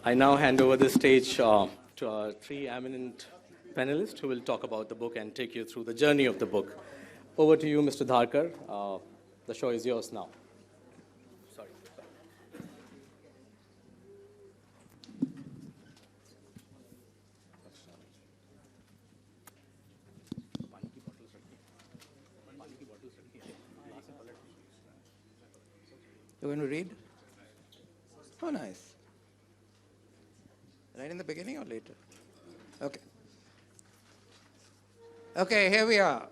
I now hand over the stage to our three eminent panelists who will talk about the book and take you through the journey of the book. Over to you, Mr. Dharkar. The show is yours now. Sorry. You're going to read? Oh, nice. Right in the beginning or later? Okay. Okay, here we are.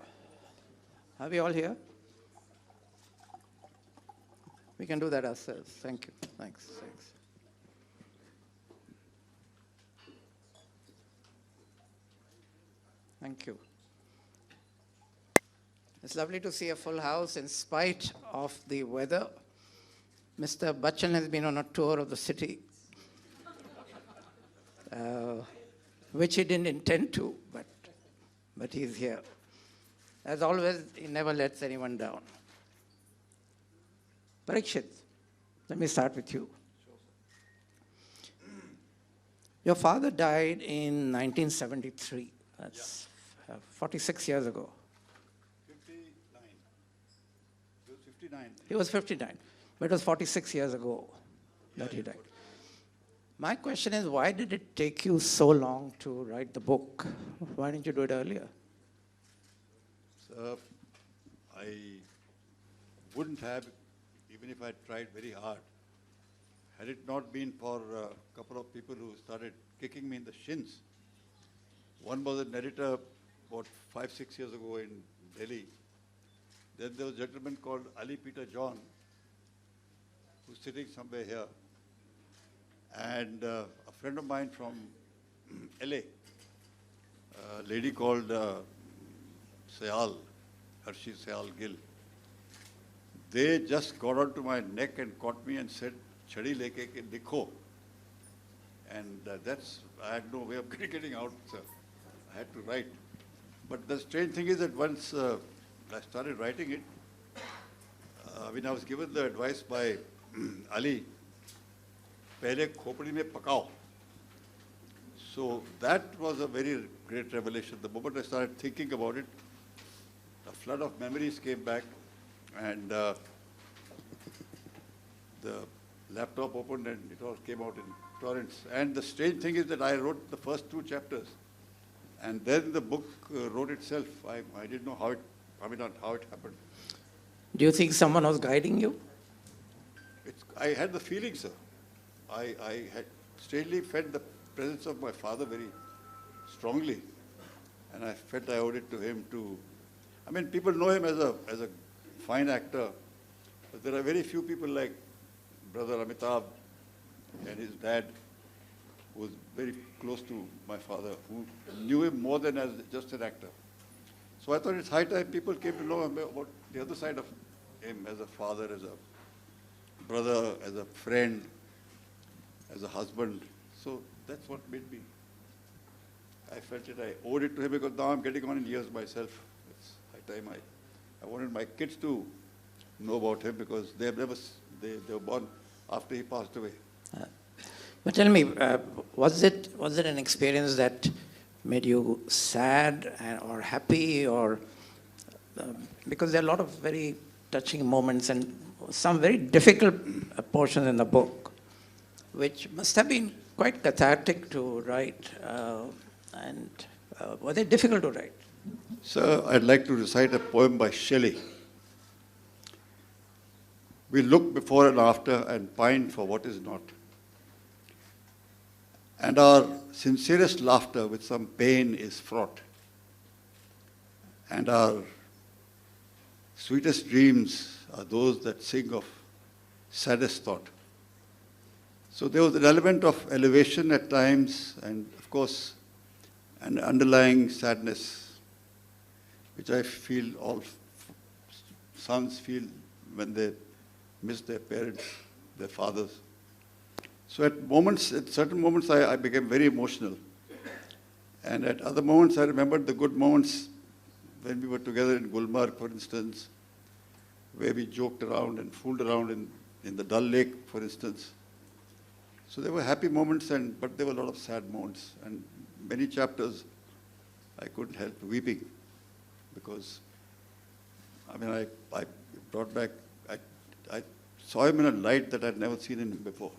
Are we all here? We can do that ourselves. Thank you. Thanks. Thank you. It's lovely to see a full house in spite of the weather. Mr. Bachchan has been on a tour of the city, which he didn't intend to, but he's here. As always, he never lets anyone down. Parikshit, let me start with you. Your father died in 1973. That's 46 years ago. 59. He was 59. He was 59, but it was 46 years ago that he died. My question is, why did it take you so long to write the book? Why didn't you do it earlier? So, I wouldn't have, even if I tried very hard, had it not been for a couple of people who started kicking me in the shins. One was an editor about 5-6 years ago in Delhi. Then there was a gentleman called Ali Peter John, who's sitting somewhere here. And a friend of mine from LA, a lady called Sayal, Hershey Sayal Gill. They just got onto my neck and caught me and said, "Chadi leke ke likho." And I had no way of getting out, sir. I had to write. But the strange thing is that once I started writing it, when I was given the advice by Ali, पहले खोपड़ी में पकाओ, So that was a very great revelation. The moment I started thinking about it, a flood of memories came back, and the laptop opened and it all came out in torrents. And the strange thing is that I wrote the first 2 chapters, and then the book wrote itself. I didn't know how it, not how it happened. Do you think someone was guiding you? I had the feeling, sir. I had strangely felt the presence of my father very strongly, and I felt I owed it to him to. I mean, people know him as a fine actor, but there are very few people like Brother Amitabh and his dad, who was very close to my father, who knew him more than as just an actor. So I thought it's high time people came to know about the other side of him as a father, as a brother, as a friend, as a husband. So that's what made me. I felt that I owed it to him, because now I'm getting on in years myself. It's high time I wanted my kids to know about him, because they were born after he passed away. But tell me, was it an experience that made you sad or happy, or because there are a lot of very touching moments and some very difficult portions in the book, which must have been quite cathartic to write, and were they difficult to write? Sir, I'd like to recite a poem by Shelley. We look before and after and pine for what is not. And our sincerest laughter with some pain is fraught. And our sweetest dreams are those that sing of saddest thought. So there was an element of elevation at times, and of course, an underlying sadness, which I feel all sons feel when they miss their parents, their fathers. So at certain moments, I became very emotional. And at other moments, I remembered the good moments when we were together in Gulmarg, for instance, where we joked around and fooled around in the Dal Lake, for instance. So there were happy moments, but there were a lot of sad moments. And many chapters, I couldn't help weeping, because, I brought back, I saw him in a light that I'd never seen in him before.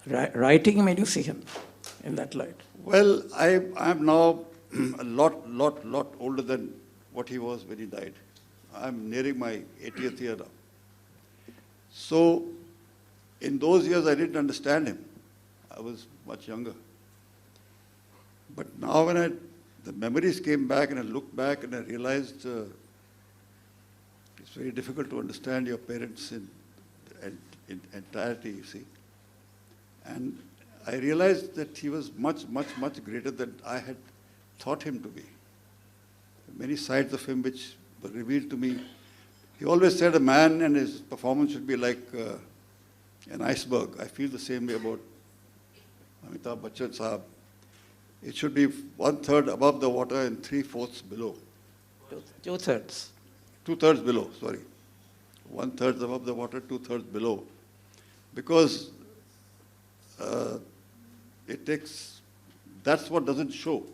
Writing made you see him in that light? Well, I'm now a lot older than what he was when he died. I'm nearing my 80th year now. So, in those years, I didn't understand him. I was much younger. But now when the memories came back and I looked back and I realized it's very difficult to understand your parents in entirety, you see. And I realized that he was much greater than I had thought him to be. Many sides of him which were revealed to me. He always said a man and his performance should be like an iceberg. I feel the same way about Amitabh Bachan Sahab. It should be 1/3 above the water and 3/4 below. 2/3. 2/3 below, sorry. 1/3 above the water, 2/3 below. Because that's what doesn't show.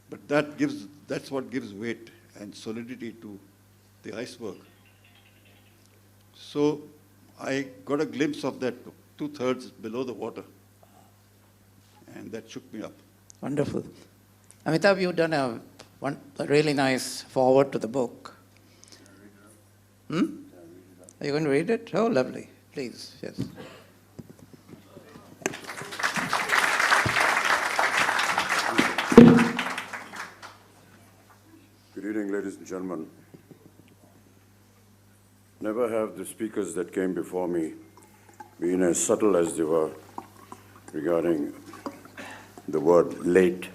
But that's what gives weight and solidity to the iceberg. So I got a glimpse of that 2/3 below the water. And that shook me up. Wonderful. Amitabh, you've done a really nice foreword to the book. Are you going to read it? Oh, lovely. Please, yes. Good evening, ladies and gentlemen. Never have the speakers that came before me been as subtle as they were regarding the word late.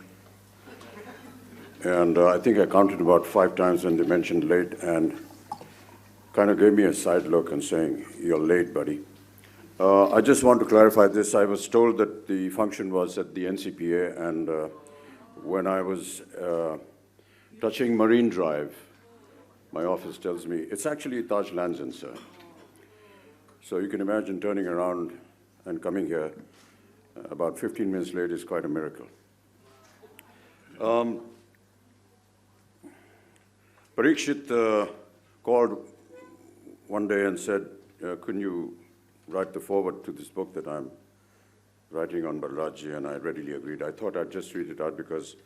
And I think I counted about 5 times when they mentioned late, and kind of gave me a side look and saying, "You're late, buddy." I just want to clarify this. I was told that the function was at the NCPA, and when I was touching Marine Drive, my office tells me, it's actually Taj Lands End, sir. So you can imagine turning around and coming here. about 15 minutes late is quite a miracle. Parikshit called one day and said, couldn't you write the foreword to this book that I'm writing on Balrajji, and I readily agreed. I thought I'd just read it out because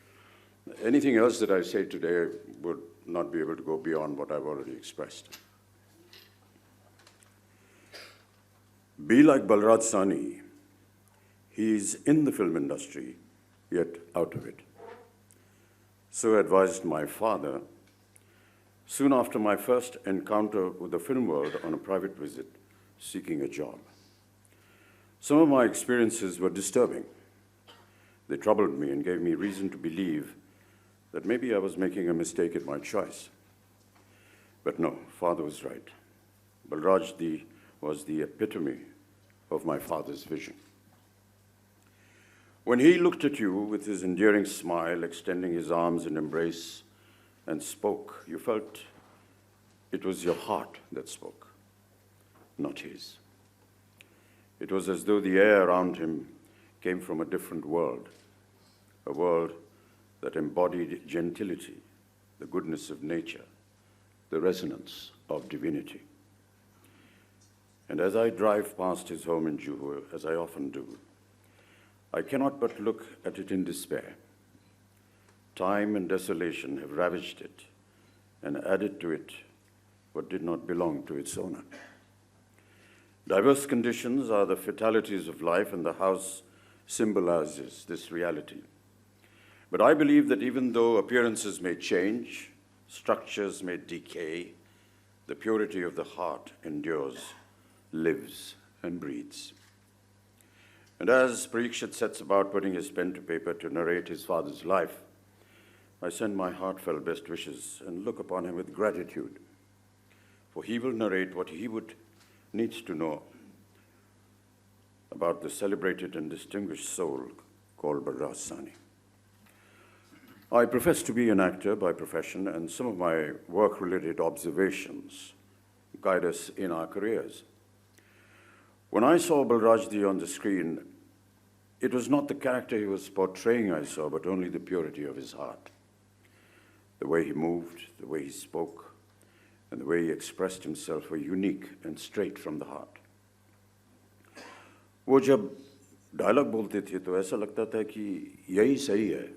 anything else that I say today would not be able to go beyond what I've already expressed. Be like Balraj Sahni. He is in the film industry, yet out of it. So advised my father, soon after my first encounter with the film world on a private visit, seeking a job. Some of my experiences were disturbing. They troubled me and gave me reason to believe that maybe I was making a mistake in my choice. But no, father was right. Balraj was the epitome of my father's vision. When he looked at you with his endearing smile, extending his arms in embrace, and spoke, you felt it was your heart that spoke, not his. It was as though the air around him came from a different world, a world that embodied gentility, the goodness of nature, the resonance of divinity. And as I drive past his home in Johar, as I often do, I cannot but look at it in despair. Time and desolation have ravaged it and added to it what did not belong to its owner. Diverse conditions are the fatalities of life, and the house symbolizes this reality. But I believe that even though appearances may change, structures may decay, the purity of the heart endures, lives, and breathes. And as Parikshit sets about putting his pen to paper to narrate his father's life, I send my heartfelt best wishes and look upon him with gratitude, for he will narrate what he would needs to know about the celebrated and distinguished soul called Balraj Sahni. I profess to be an actor by profession, and some of my work-related observations guide us in our careers. When I saw Balrajji on the screen, it was not the character he was portraying I saw, but only the purity of his heart. The way he moved, the way he spoke, and the way he expressed himself were unique and straight from the heart. वो जब dialogue बोलते थे तो ऐसा लगता था कि यही सही है.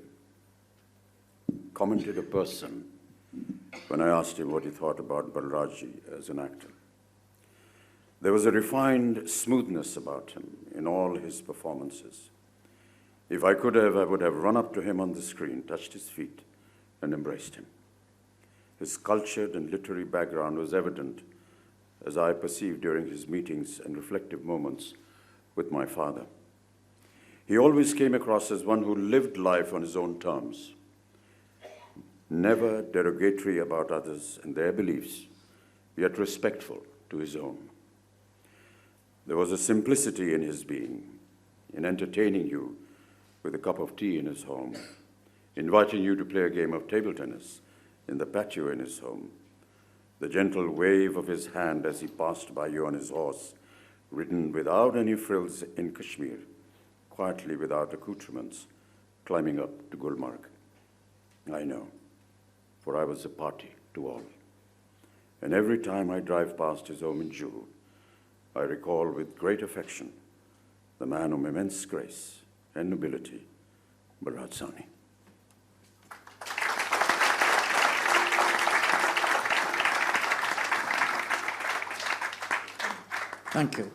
Commented a person when I asked him what he thought about Balrajji as an actor. There was a refined smoothness about him in all his performances. If I could have, I would have run up to him on the screen, touched his feet, and embraced him. His cultured and literary background was evident, as I perceived during his meetings and reflective moments with my father. He always came across as one who lived life on his own terms, never derogatory about others and their beliefs, yet respectful to his own. There was a simplicity in his being, in entertaining you with a cup of tea in his home, inviting you to play a game of table tennis in the patio in his home, the gentle wave of his hand as he passed by you on his horse, ridden without any frills in Kashmir, quietly without accoutrements, climbing up to Gulmarg. I know, for I was a party to all. And every time I drive past his home in Johar, I recall with great affection the man of immense grace and nobility, Balraj Sahni. Thank you.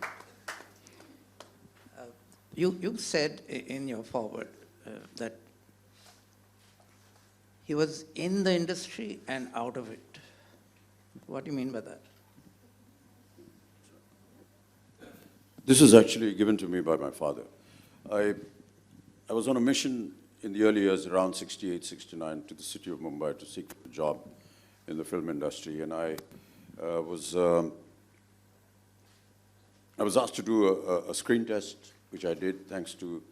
You said in your foreword that he was in the industry and out of it. What do you mean by that? This was actually given to me by my father. I was on a mission in the early years, around 68, 69, to the city of Mumbai to seek a job in the film industry, and I was asked to do a screen test, which I did, thanks to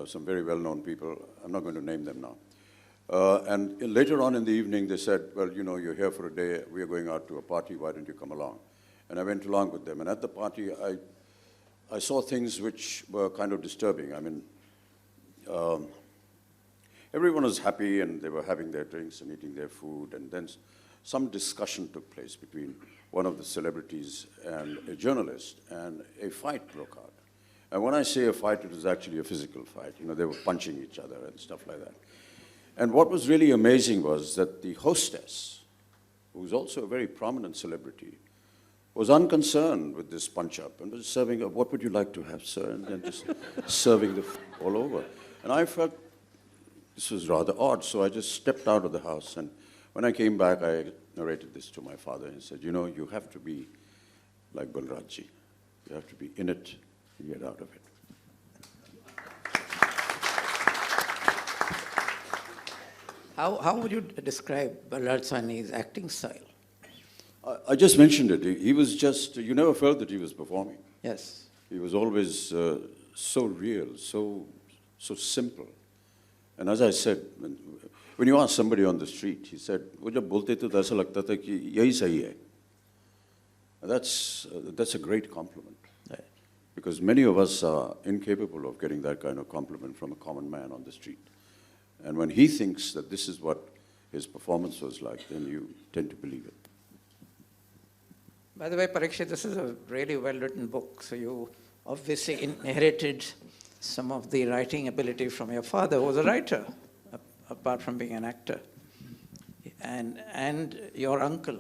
some very well-known people. I'm not going to name them now. And later on in the evening, they said, well, you know, you're here for a day. We are going out to a party. Why don't you come along? And I went along with them. And at the party, I saw things which were kind of disturbing. I mean, um, everyone was happy and they were having their drinks and eating their food, and then some discussion took place between one of the celebrities and a journalist, and a fight broke out. And when I say a fight, it was actually a physical fight. You know, they were punching each other and stuff like that. And what was really amazing was that the hostess, who was also a very prominent celebrity, was unconcerned with this punch-up and was serving, what would you like to have, sir? And then just serving the food all over. And I felt this was rather odd, so I just stepped out of the house. And when I came back, I narrated this to my father and said, you know, you have to be like Balrajji. You have to be in it and get out of it. How would you describe Balraj Sahni's acting style? I just mentioned it. He was just, you never felt that he was performing. Yes. He was always so real, so simple. And as I said, when you ask somebody on the street, he said, "वो जब बोलते थे तो ऐसा लगता था कि यही सही है." That's a great compliment. Right. Because many of us are incapable of getting that kind of compliment from a common man on the street. And when he thinks that this is what his performance was like, then you tend to believe it. By the way, Parikshit, this is a really well-written book, so you obviously inherited some of the writing ability from your father, who was a writer, apart from being an actor. And your uncle,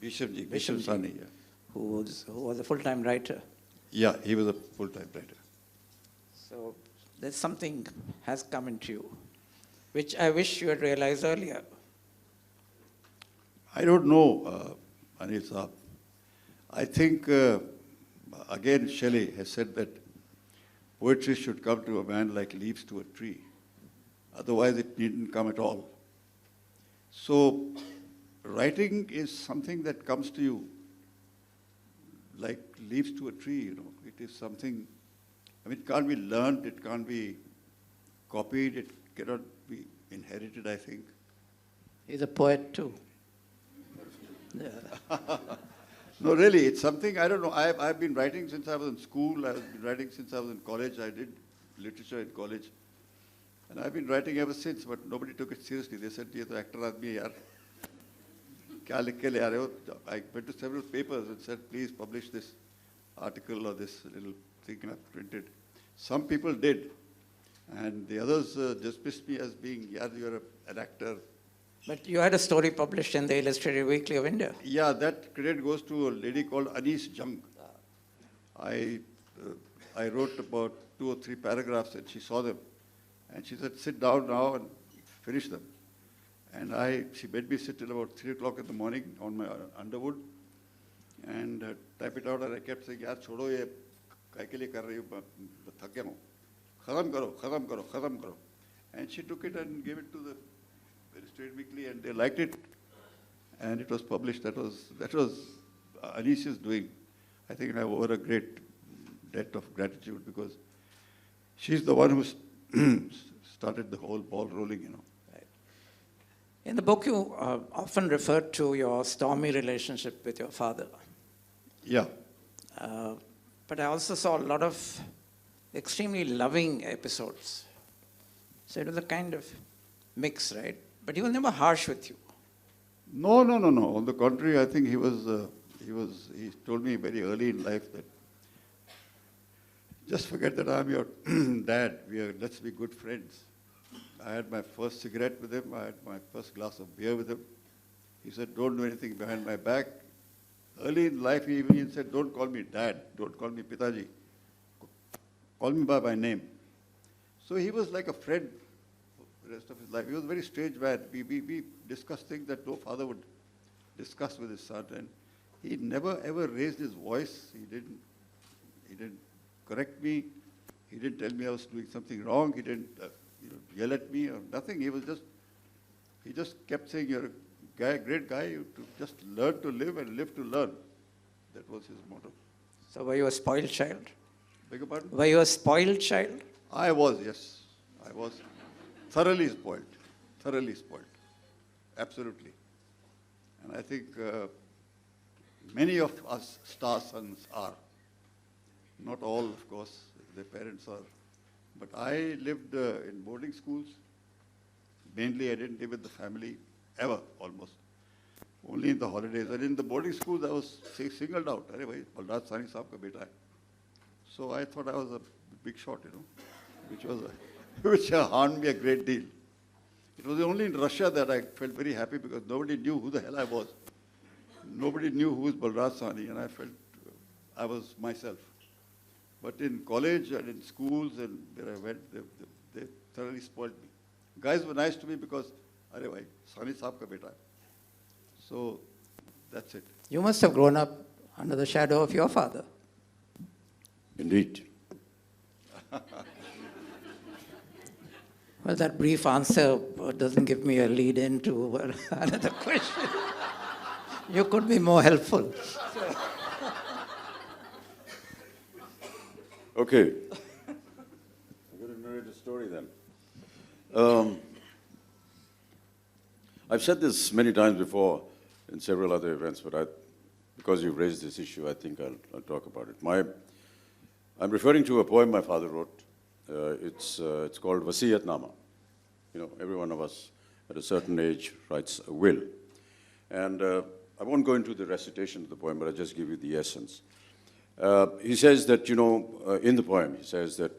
Bishopji, Bishopji, Sahni, yeah. who was a full-time writer. Yeah, he was a full-time writer. So there's something has come into you, which I wish you had realized earlier. I don't know, Anil Saab. I think, again, Shelley has said that poetry should come to a man like leaves to a tree. Otherwise, it needn't come at all. So, writing is something that comes to you like leaves to a tree, you know. It is something, I mean, it can't be learned, it can't be copied, it cannot be inherited, I think. He's a poet too. Yeah. No, really, it's something, I don't know, I've been writing since I was in school, I've been writing since I was in college, I did literature in college. And I've been writing ever since, but nobody took it seriously. They said, "Ye to actor aadmi hai yaar. Kya likh ke le aa rahe ho?" I went to several papers and said, "Please publish this article or this little thing I've printed." Some people did, and the others dismissed me as being, "Yaar, you're an actor." But you had a story published in the Illustrated Weekly of India. Yeah, that credit goes to a lady called Anis Jung. I wrote about 2 or 3 paragraphs and she saw them. And she said, "Sit down now and finish them." And she made me sit till about 3 o'clock in the morning on my underwood and type it out. And I kept saying, "Yaar, chodo ye, kai ke liye kar rahi ho, thak gaya hu. Khatam karo, khatam karo, khatam karo." And she took it and gave it to the Illustrated Weekly, and they liked it. And it was published. That was Anisha's doing. I think I owe her a great debt of gratitude because she's the one who started the whole ball rolling, you know. Right. In the book, you often refer to your stormy relationship with your father. Yeah. But I also saw a lot of extremely loving episodes. So it was a kind of mix, right? But he was never harsh with you. No. On the contrary, I think he told me very early in life that just forget that I'm your dad. Let's be good friends. I had my first cigarette with him. I had my first glass of beer with him. He said, "Don't do anything behind my back." Early in life, he even said, "Don't call me dad. Don't call me Pitaji. Call me by my name." So he was like a friend for the rest of his life. He was a very strange man. We discussed things that no father would discuss with his son. And he never ever raised his voice. He didn't correct me. He didn't tell me I was doing something wrong. He didn't yell at me or nothing. He just kept saying, "You're a great guy. You to just learn to live and live to learn." That was his motto. So were you a spoiled child? Beg your pardon? Were you a spoiled child? I was, yes. I was thoroughly spoiled. Thoroughly spoiled. Absolutely. And I think many of us star sons are. Not all, of course, their parents are. But I lived in boarding schools. Mainly, I didn't live with the family ever, almost. Only in the holidays. And in the boarding schools, I was singled out. Arey bhai, Balraj Sahni saab ka beta hai. So I thought I was a big shot, which harmed me a great deal. It was only in Russia that I felt very happy because nobody knew who the hell I was. Nobody knew who was Balraj Sahni, and I felt I was myself. But in college and in schools and where I went, they thoroughly spoiled me. Guys were nice to me because, arey bhai, Sahni saab ka beta hai. So that's it. You must have grown up under the shadow of your father. Indeed. Well, that brief answer doesn't give me a lead into another question. You could be more helpful. Okay. I'm going to narrate a story then. I've said this many times before in several other events, but because you've raised this issue, I think I'll talk about it. I'm referring to a poem my father wrote. It's called Vasiyat Nama. Every one of us at a certain age writes a will. And I won't go into the recitation of the poem, but I'll just give you the essence. He says that, in the poem, he says that,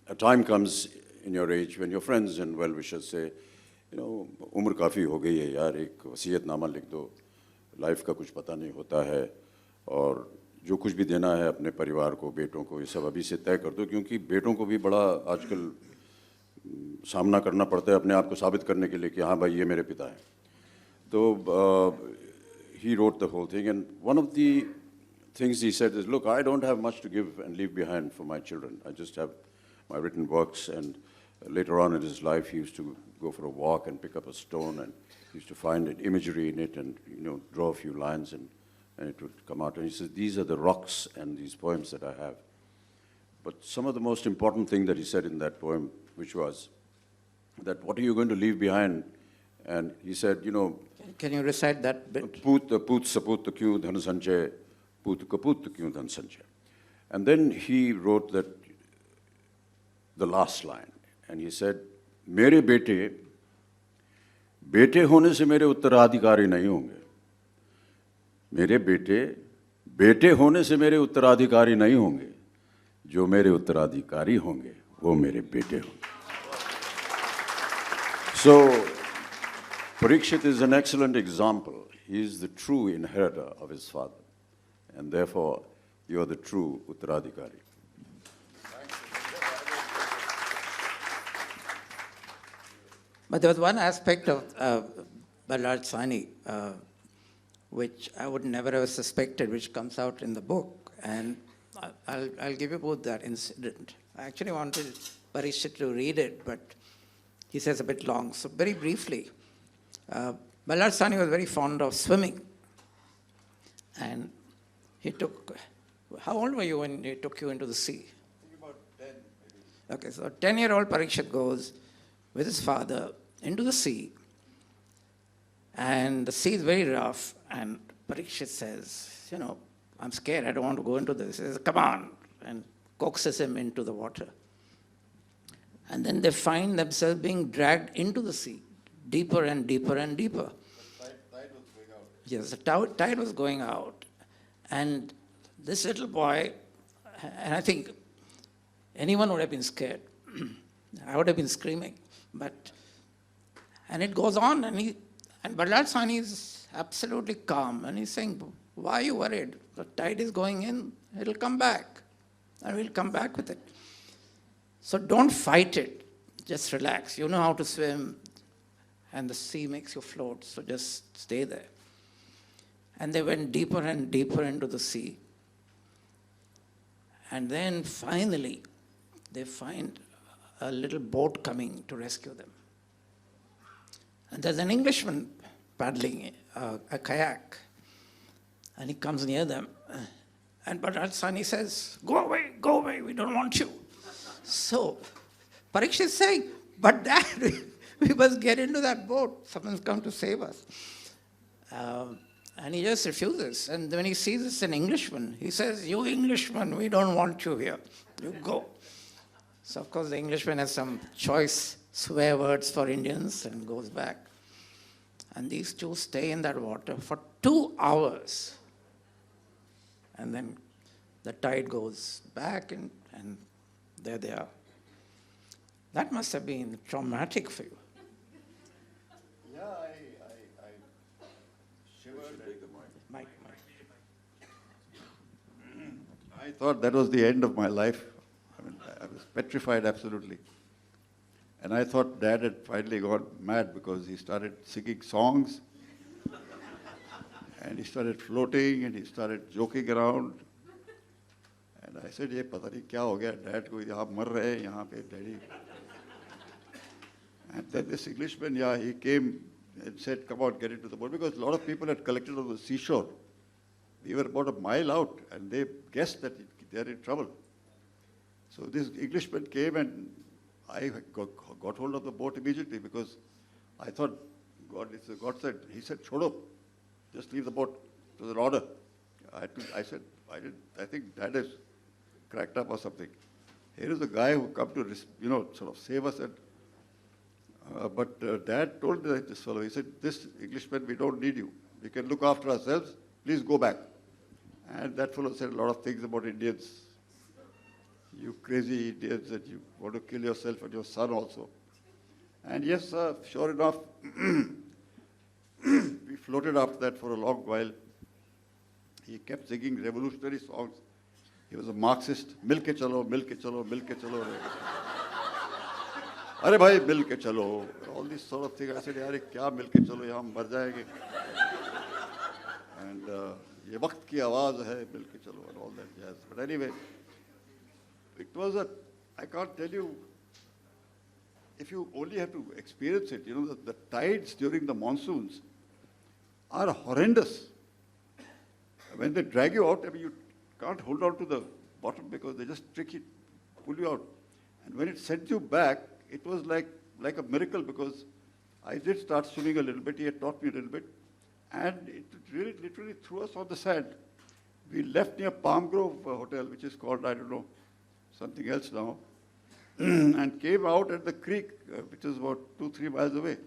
a time comes in your age when your friends and well-wishers say, umr kafi ho gayi hai yaar, ek wasiyat nama likh do, life का कुछ पता नहीं होता है और जो कुछ भी देना है अपने परिवार को, बेटों को, ये सब अभी से तय कर दो क्योंकि बेटों को भी बड़ा आजकल सामना करना पड़ता है अपने आप को साबित करने के लिए कि हाँ भाई ये मेरे पिता हैं. तो he wrote the whole thing, and one of the things he said is, look, I don't have much to give and leave behind for my children. I just have my written works, and later on in his life he used to go for a walk and pick up a stone and used to find an imagery in it and draw a few lines and it would come out. And he says, these are the rocks and these poems that I have. But some of the most important thing that he said in that poem, which was that what are you going to leave behind? And he said, Can you recite that bit? Poot saput kyun dhan sanchay, poot kaput kyun dhan sanchay. And then he wrote that, the last line, and he said, मेरे बेटे बेटे होने से मेरे उत्तराधिकारी नहीं होंगे. मेरे बेटे बेटे होने से मेरे उत्तराधिकारी नहीं होंगे. जो मेरे उत्तराधिकारी होंगे वो मेरे बेटे होंगे. So Parikshit is an excellent example. He is the true inheritor of his father, and therefore you are the true Uttaradhikari. But there was one aspect of Balraj Sahni which I would never have suspected, which comes out in the book. And I'll give you both that incident. I actually wanted Parikshit to read it, but he says a bit long. So very briefly, Balraj Sahni was very fond of swimming. And he took, how old were you when he took you into the sea? I think about 10, maybe. Okay, so 10-year-old Parikshit goes with his father into the sea, and the sea is very rough, and Parikshit says, I'm scared, I don't want to go into this. He says, come on, and coaxes him into the water. And then they find themselves being dragged into the sea, deeper and deeper and deeper. The tide was going out. Yes, the tide was going out, and this little boy, and I think anyone would have been scared. I would have been screaming. And it goes on, and Balraj Sahni is absolutely calm, and he's saying, why are you worried? The tide is going in, it'll come back, and we'll come back with it. So don't fight it, just relax. You know how to swim, and the sea makes you float, so just stay there. And they went deeper and deeper into the sea. And then finally, they find a little boat coming to rescue them. And there's an Englishman paddling a kayak, and he comes near them. And Balraj Sahni says, go away, we don't want you. So Parikshit is saying, but Dad, we must get into that boat. Someone's come to save us. And he just refuses. And when he sees it's an Englishman, he says, "You Englishman, we don't want you here. You go." So, of course, the Englishman has some choice swear words for Indians and goes back. And these two stay in that water for 2 hours. And then the tide goes back, and there they are. That must have been traumatic for you. Yeah, I shivered. Mike. I thought that was the end of my life. I mean, I was petrified absolutely. And I thought Dad had finally gone mad because he started singing songs and he started floating and he started joking around. And I said, "Ye pata nahi kya ho gaya? Dad ko yahan mar rahe hain, yahan pe daddy." And then this Englishman, yeah, he came and said, "Come on, get into the boat," because a lot of people had collected on the seashore. We were about a mile out and they guessed that they're in trouble. So this Englishman came and I got hold of the boat immediately because I thought, God said, he said, "Chodo, just leave the boat." It was an order. I said, I think Dad is cracked up or something. Here is a guy who come to, sort of save us. And, but Dad told this fellow, he said, "This Englishman, we don't need you. We can look after ourselves. Please go back." And that fellow said a lot of things about Indians. "You crazy Indians, that you want to kill yourself and your son also." And yes, sure enough, we floated after that for a long while. He kept singing revolutionary songs. He was a Marxist. "Mil ke chalo, mil ke chalo, mil ke chalo." "Arey bhai, mil ke chalo." All these sort of things. I said, "Yaar, kya mil ke chalo, yahan mar jayenge." And "Ye waqt ki awaaz hai, mil ke chalo," and all that jazz. But anyway, it was I can't tell you, if you only have to experience it, the tides during the monsoons are horrendous. When they drag you out, I mean, you can't hold on to the bottom because they just pull you out. And when it sent you back, it was like a miracle because I did start swimming a little bit. He had taught me a little bit. And it really literally threw us on the sand. We left near Palm Grove Hotel, which is called, I don't know, something else now, and came out at the creek, which is about 2-3 miles away.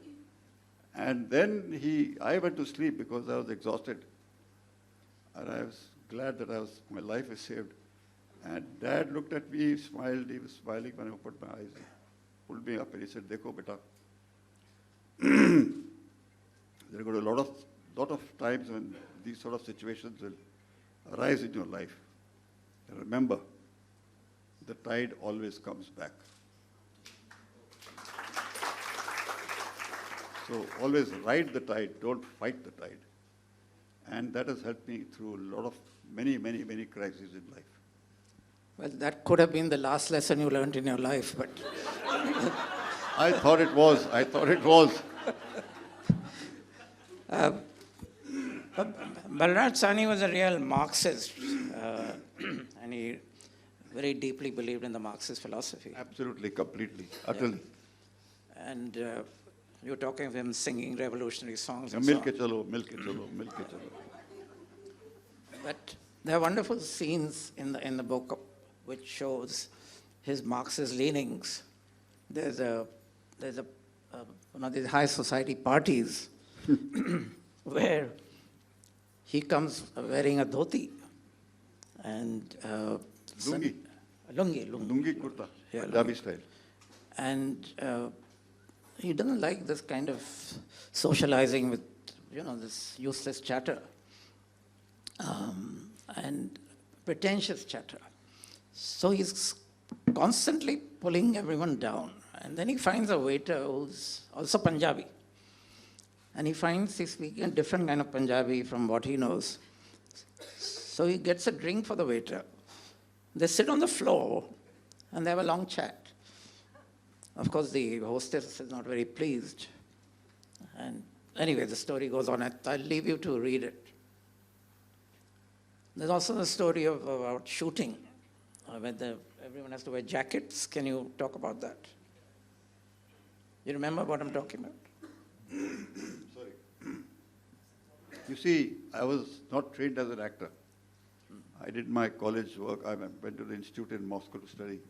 And then I went to sleep because I was exhausted. And I was glad that my life is saved. And Dad looked at me, smiled. He was smiling when I opened my eyes. He pulled me up and he said, "Dekho, beta." There are going to be a lot of times when these sort of situations will arise in your life. And remember, the tide always comes back. So always ride the tide, don't fight the tide. And that has helped me through many crises in life. Well, that could have been the last lesson you learned in your life, but... I thought it was. Balraj Sahni was a real Marxist, and he very deeply believed in the Marxist philosophy. Absolutely, completely, utterly. Yeah. And you were talking of him singing revolutionary songs. Mil ke chalo, mil ke chalo, mil ke chalo. But there are wonderful scenes in the book which shows his Marxist leanings. There's one of these high society parties where he comes wearing a dhoti and Lungi kurta, yeah, Punjabi style. And he doesn't like this kind of socializing with, this useless chatter and pretentious chatter. So he's constantly pulling everyone down. And then he finds a waiter who's also Punjabi. And he finds he's speaking a different kind of Punjabi from what he knows. So he gets a drink for the waiter. They sit on the floor and they have a long chat. Of course, the hostess is not very pleased. And anyway, the story goes on. I'll leave you to read it. There's also the story about shooting, where everyone has to wear jackets. Can you talk about that? You remember what I'm talking about? Sorry. You see, I was not trained as an actor. I did my college work. I went to the institute in Moscow to study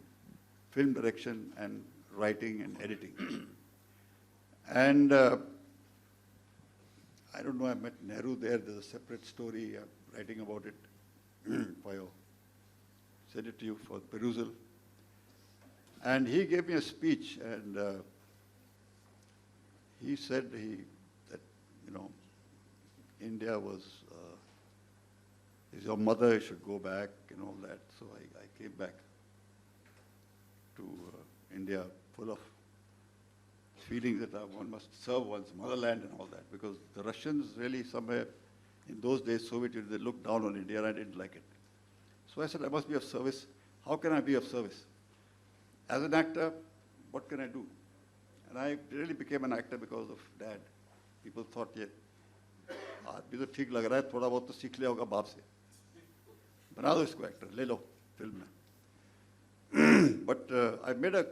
film direction and writing and editing. And I don't know, I met Nehru there. There's a separate story. I'm writing about it for you. Send it to you for perusal. And he gave me a speech, and he said that, you know, India was, is your mother, you should go back and all that. So I came back to India full of feelings that one must serve one's motherland and all that, because the Russians really somewhere in those days, Soviet Union, they looked down on India and I didn't like it. So I said, I must be of service. How can I be of service? As an actor, what can I do? And I really became an actor because of Dad. People thought, yeah, आदमी तो ठीक लग रहा है, थोड़ा बहुत तो सीख लिया होगा बाप से, बना दो इसको एक्टर, ले लो फिल्म में. But I made a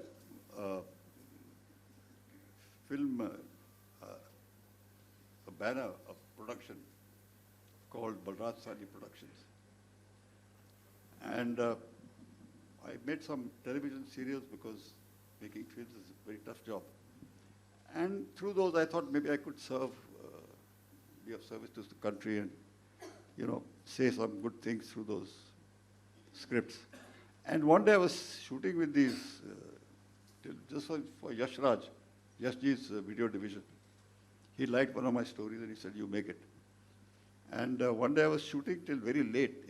film, a banner, a production called Balraj Sahni Productions. And I made some television serials because making films is a very tough job. And through those, I thought maybe I could serve, be of service to the country and, you know, say some good things through those scripts. And one day I was shooting with these, just for Yash Raj, Yashji's video division. He liked one of my stories and he said, you make it. And one day I was shooting till very late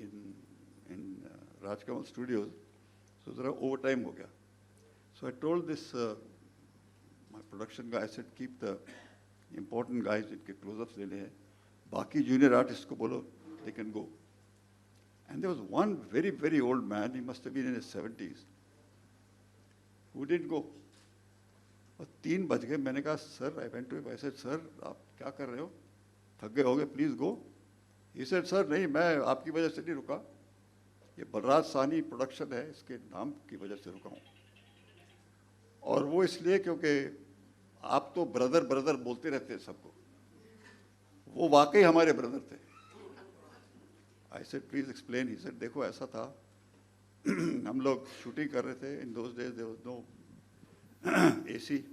in Rajkamal Studios. So there was overtime ho gaya. So I told this, my production guy, I said, keep the important guys, inke close-ups lene hai. Baki junior artists ko bolo, they can go. And there was one very, very old man, he must have been in his 70s, who didn't go. और 3 बज गए, मैंने कहा, sir, I went to him, I said, sir, आप क्या कर रहे हो? थक गए होगे, please go. He said, sir, नहीं, मैं आपकी वजह से नहीं रुका. ये बलराज साहनी प्रोडक्शन है, इसके नाम की वजह से रुका हूँ. और वो इसलिए क्योंकि आप तो ब्रदर ब्रदर बोलते रहते हैं सबको. वो वाकई हमारे ब्रदर थे. I said, please explain. He said, देखो ऐसा था, हम लोग शूटिंग कर रहे थे. In those days there was no AC,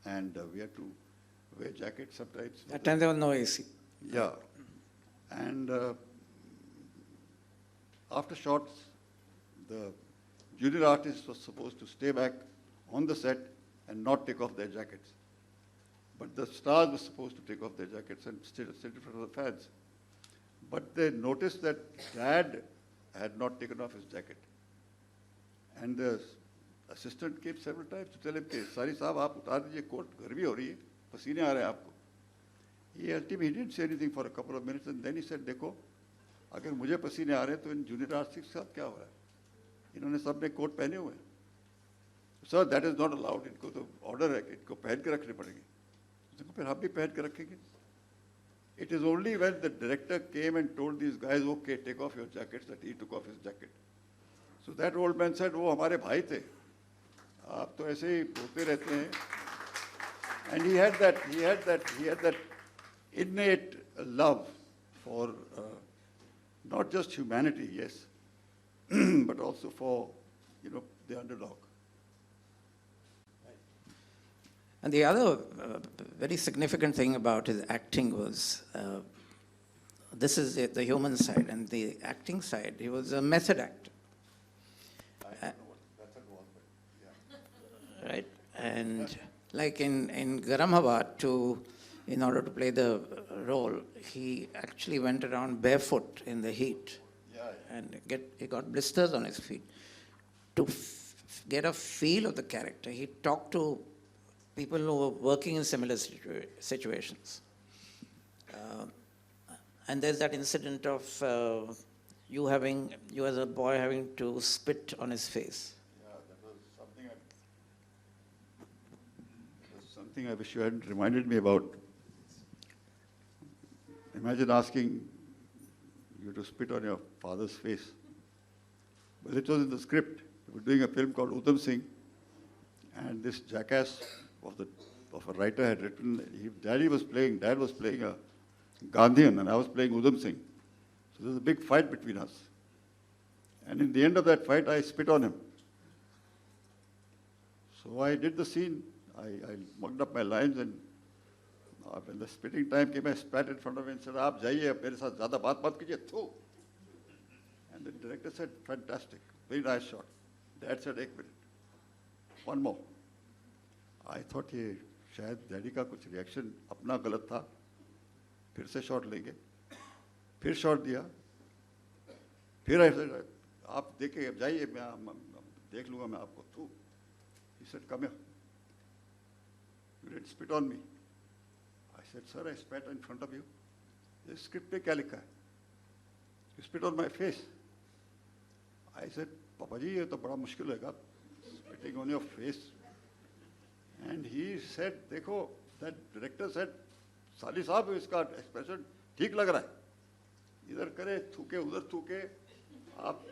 and we had to wear jackets sometimes. That time there was no AC. Yeah, and after shots, the junior artists were supposed to stay back on the set and not take off their jackets. But the stars were supposed to take off their jackets and sit in front of the fans. But they noticed that Dad had not taken off his jacket. And the assistant came several times to tell him, Sari Saab, aap utar dijiye coat, garmi ho rahi hai, pasine aa rahe hain aapko. He ultimately didn't say anything for a couple of minutes, and then he said, देखो, अगर मुझे पसीने आ रहे हैं तो in junior artist के साथ क्या हो रहा है? इन्होंने सब ने कोट पहने हुए हैं. Sir, that is not allowed. इनको तो ऑर्डर है कि इनको पहन के रखने पड़ेंगे. देखो फिर हम भी पहन के रखेंगे. It is only when the director came and told these guys, okay, take off your jackets, that he took off his jacket. So that old man said, वो हमारे भाई थे. आप तो ऐसे ही बोलते रहते हैं. And he had that innate love for not just humanity, yes, but also for, you know, the underdog. And the other very significant thing about his acting was, this is the human side, and the acting side, he was a method actor. I don't know what that's involvement. Yeah. Right? And like in Garam Hawa, in order to play the role, he actually went around barefoot in the heat. Yeah. And he got blisters on his feet. To get a feel of the character, he talked to people who were working in similar situations. And there's that incident of you as a boy having to spit on his face. Yeah, that was something I wish you hadn't reminded me about. Imagine asking you to spit on your father's face. But it was in the script. We were doing a film called Uttam Singh, and this jackass of a writer had written, Dad was playing Gandhian, and I was playing Udham Singh. So there was a big fight between us. And in the end of that fight, I spit on him. So I did the scene. I mugged up my lines, and when the spitting time came, I spat in front of him and said, "Aap jaiye, mere saath zyada baat mat kijiye, thu." And the director said, "Fantastic, very nice shot." Dad said, "Ek minute, one more." I thought ये शायद daddy का कुछ reaction अपना गलत था, फिर से shot लेंगे, फिर शॉट दिया, फिर ऐसे आप देखे अब जाइए, मैं देख लूँगा मैं आपको, थू. He said, "Come here. You didn't spit on me." I said, "Sir, I spat in front of you. This script पे क्या लिखा है? You spit on my face." I said, "Papa ji, ये तो बड़ा मुश्किल होगा, spitting on your face." And he said, देखो, that director said, "साली साहब, इसका expression ठीक लग रहा है. इधर करे, थूके, उधर थूके." आप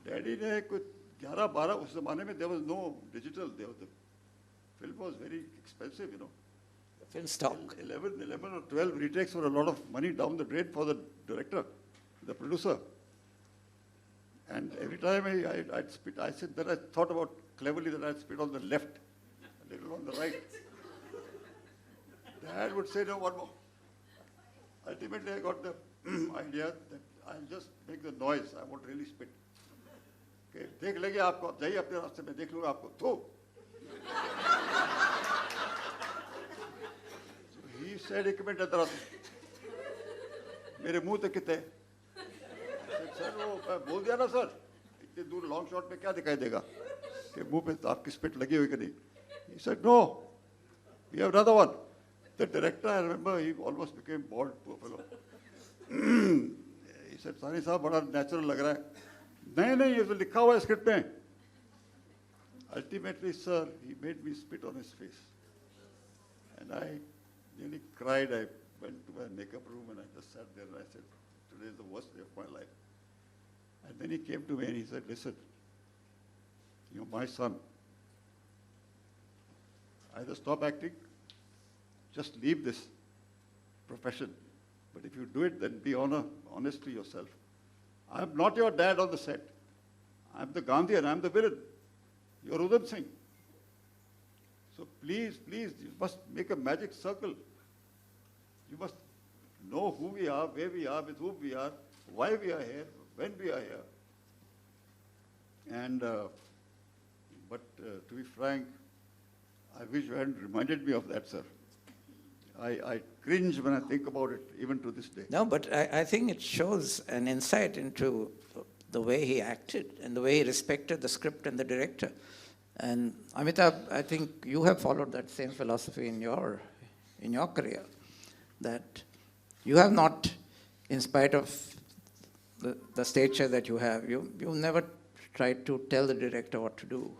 डैडी ने कुछ 11-12, उस जमाने में there was no digital. The film was very expensive, you know. Film stock. 11 or 12 retakes were a lot of money down the drain for the director, the producer. And every time I'd spit, I said that I thought about cleverly that I'd spit on the left, a little on the right. Dad would say, "No, one more." Ultimately, I got the idea that I'll just make the noise. I won't really spit. Okay, देख लेंगे आपको, आप जाइए अपने रास्ते में, देख लूँगा आपको, थू. So he said, "एक मिनट इधर आ, मेरे मुंह तक कितने?" सर वो बोल दिया ना सर, इतने दूर लॉन्ग शॉट में क्या दिखाई देगा कि मुंह पे आपकी स्पिट लगी हुई कि नहीं. He said, "No, we have another one." The director, I remember, he almost became bald, poor fellow. He said, "सानी साहब बड़ा नेचुरल लग रहा है." नहीं, ये तो लिखा हुआ है स्क्रिप्ट में. Ultimately, sir, he made me spit on his face. And I nearly cried. I went to my makeup room and I just sat there and I said, "Today is the worst day of my life." And then he came to me and he said, "Listen, you're my son. Either stop acting, just leave this profession. But if you do it, then be honest to yourself. I'm not your dad on the set. I'm the Gandhi and I'm the villain. You're Udham Singh. So please, you must make a magic circle. You must know who we are, where we are, with whom we are, why we are here, when we are here." And, but to be frank, I wish you hadn't reminded me of that, sir. I cringe when I think about it, even to this day. No, but I think it shows an insight into the way he acted and the way he respected the script and the director. And Amitabh, I think you have followed that same philosophy in your career, that you have not, in spite of the stature that you have, you never tried to tell the director what to do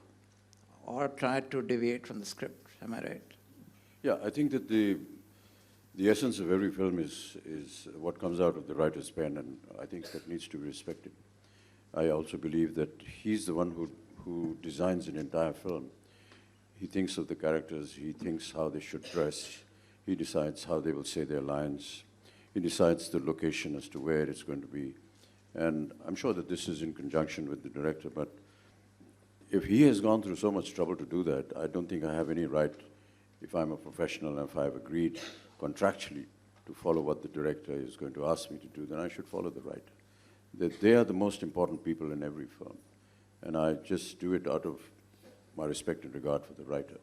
or tried to deviate from the script. Am I right? Yeah, I think that the essence of every film is what comes out of the writer's pen, and I think that needs to be respected. I also believe that he's the one who designs an entire film. He thinks of the characters, he thinks how they should dress, he decides how they will say their lines, he decides the location as to where it's going to be. And I'm sure that this is in conjunction with the director, but if he has gone through so much trouble to do that, I don't think I have any right, if I'm a professional and if I've agreed contractually to follow what the director is going to ask me to do, then I should follow the writer. That they are the most important people in every film. And I just do it out of my respect and regard for the writer.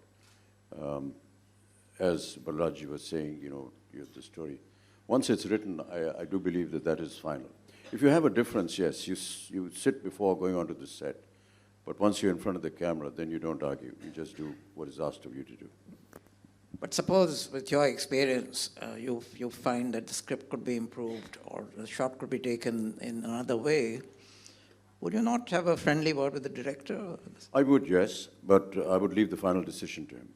As Balraj was saying, you have the story. Once it's written, I do believe that that is final. If you have a difference, yes, you sit before going onto the set. But once you're in front of the camera, then you don't argue. You just do what is asked of you to do. But suppose, with your experience, you find that the script could be improved or the shot could be taken in another way, would you not have a friendly word with the director? I would, yes, but I would leave the final decision to him.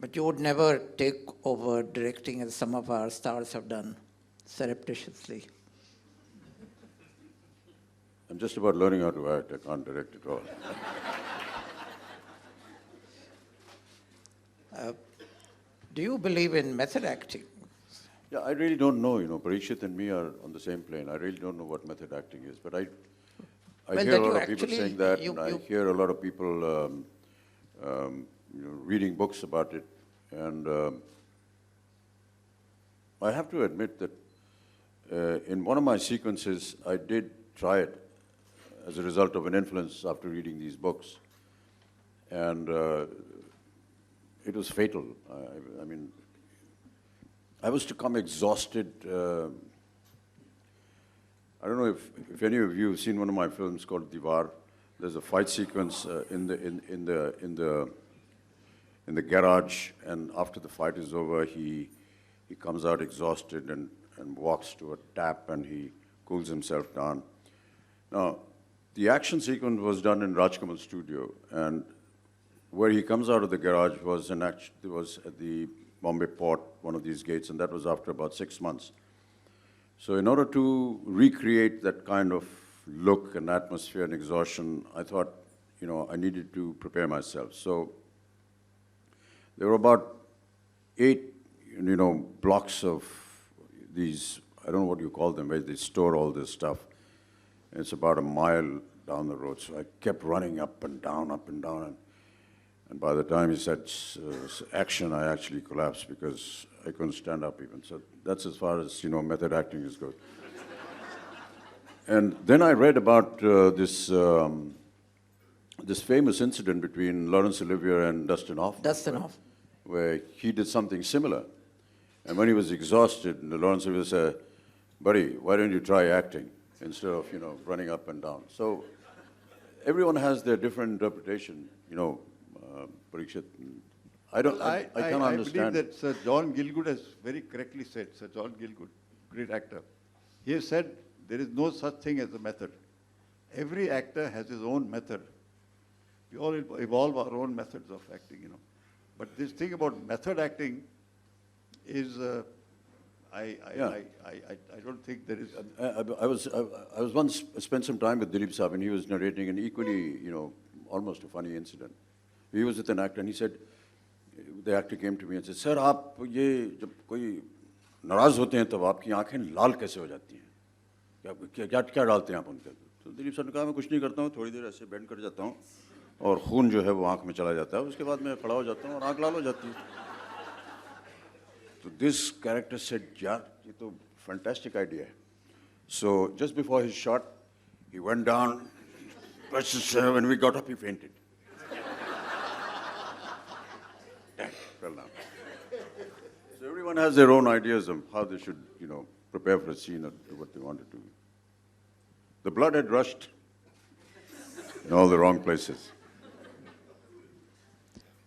But you would never take over directing as some of our stars have done, surreptitiously. I'm just about learning how to act. I can't direct at all. Do you believe in method acting? Yeah, I really don't know, Parikshit and me are on the same plane. I really don't know what method acting is, but I Well, hear that a you lot of people actually- saying that, you- and I you- hear a lot of people reading books about it. And I have to admit that in one of my sequences, I did try it as a result of an influence after reading these books. And it was fatal. I mean, I was to come exhausted. I don't know if any of you have seen one of my films called Diwar. There's a fight sequence in the garage, and after the fight is over, he comes out exhausted and walks to a tap, and he cools himself down. Now, the action sequence was done in Rajkamal's studio, and where he comes out of the garage was at the Bombay port, one of these gates, and that was after about 6 months. So in order to recreate that kind of look and atmosphere and exhaustion, I thought, I needed to prepare myself. So there were about 8, blocks of these, I don't know what you call them, where they store all this stuff. And it's about a mile down the road. So I kept running up and down, and by the time he said action, I actually collapsed because I couldn't stand up even. So that's as far as, method acting is good. And then I read about this famous incident between Laurence Olivier and Dustin Hoffman. Dustin Hoffman. Where he did something similar. And when he was exhausted, Laurence Olivier said, buddy, why don't you try acting instead of, running up and down? So everyone has their different interpretation, Parikshit. I can't understand. I believe that Sir John Gielgud has very correctly said, Sir John Gielgud, great actor. He has said there is no such thing as a method. Every actor has his own method. We all evolve our own methods of acting, But this thing about method acting is, I don't think there is. I was once spent some time with Dilip Saab, and he was narrating an equally, almost a funny incident. He was with an actor, and he said, the actor came to me and said, "Sir, आप ये जब कोई नाराज होते हैं तब आपकी आंखें लाल कैसे हो जाती हैं? क्या डालते हैं आप उनके?" तो दिलीप सर ने कहा, मैं कुछ नहीं करता हूँ, थोड़ी देर ऐसे बेंड कर जाता हूँ और खून जो है वो आंख में चला जाता है, उसके बाद मैं खड़ा हो जाता हूँ और आंख लाल हो जाती है. So this character said, "यार, ये तो fantastic idea." So just before his shot, he went down, when we got up, he fainted. Fell down. So everyone has their own ideas of how they should, prepare for a scene or do what they want to do. The blood had rushed in all the wrong places.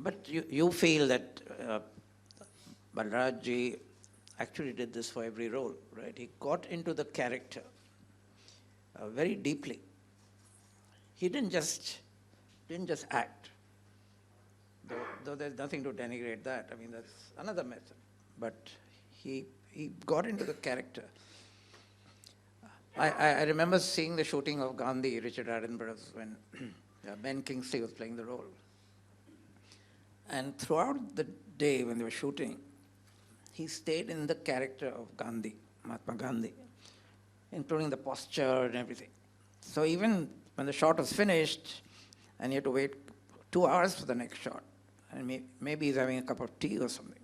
But you feel that Balraj ji actually did this for every role, right? He got into the character very deeply. He didn't just act. Though there's nothing to denigrate that. I mean, that's another method. But he got into the character. I remember seeing the shooting of Gandhi, Richard Attenborough's, when Ben Kingsley was playing the role. And throughout the day when they were shooting, he stayed in the character of Gandhi, Mahatma Gandhi, including the posture and everything. So even when the shot was finished, and he had to wait 2 hours for the next shot, and maybe he's having a cup of tea or something,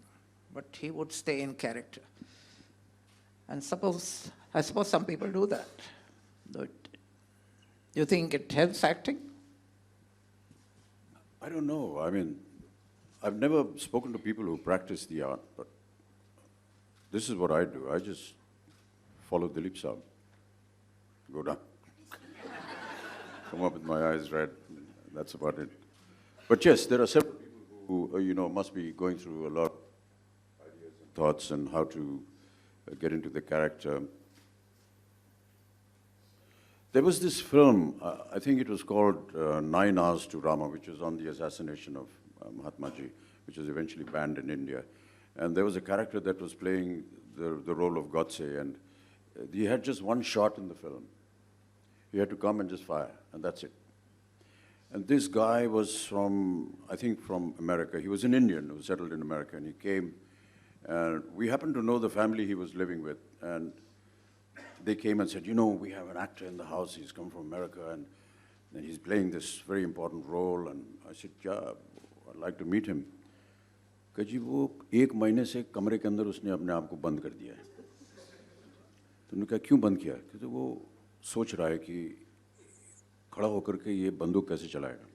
but he would stay in character. And I suppose some people do that. Do you think it helps acting? I don't know. I mean, I've never spoken to people who practice the art, but this is what I do. I just follow Dilip Saab. Go down. Come up with my eyes red. That's about it. But yes, there are several people who, must be going through a lot of ideas and thoughts and how to get into the character. There was this film, I think it was called 9 Hours to Rama, which was on the assassination of Mahatma Ji, which was eventually banned in India. And there was a character that was playing the role of Godse, and he had just one shot in the film. He had to come and just fire, and that's it. And this guy was from, I think from America. He was an Indian who settled in America, and he came And we happened to know the family he was living with. And they came and said, you know, we have an actor in the house, he's come from America, and he's playing this very important role. And I said, yeah, I'd like to meet him. कहा जी वो 1 महीने से कमरे के अंदर उसने अपने आप को बंद कर दिया है. तो उन्होंने कहा क्यों बंद किया? क्योंकि वो सोच रहा है कि खड़ा होकर के ये बंदूक कैसे चलाएगा.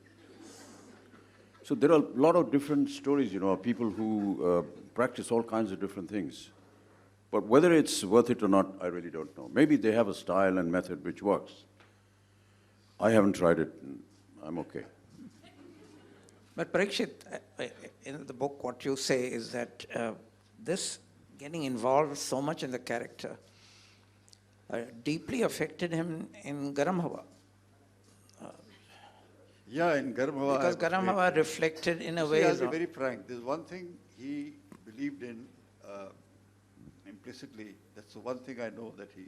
So there are a lot of different stories, you know, of people who practice all kinds of different things. But whether it's worth it or not, I really don't know. Maybe they have a style and method which works. I haven't tried it. I'm okay. But Parikshit, in the book, what you say is that this getting involved so much in the character deeply affected him in Garam Hawa. Yeah, in Garam Hawa. Because Garam Hawa reflected in a way. I'll be very frank. There's one thing he believed in implicitly. That's the one thing I know that he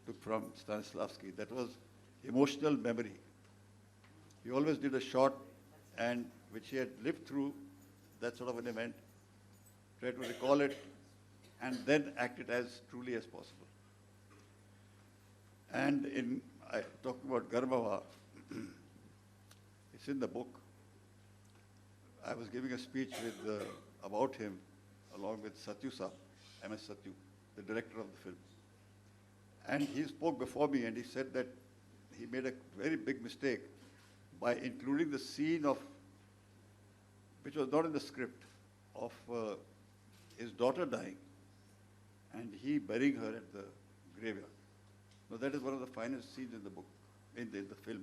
took from Stanislavski. That was emotional memory. He always did a shot and which he had lived through that sort of an event, try to recall it, and then act it as truly as possible. And talking about Garam Hawa, it's in the book. I was giving a speech about him along with Satyu Saab, MS Satyu, the director of the film. And he spoke before me and he said that he made a very big mistake by including the scene of, which was not in the script, of his daughter dying and he burying her at the graveyard. Now that is one of the finest scenes in the book, in the film.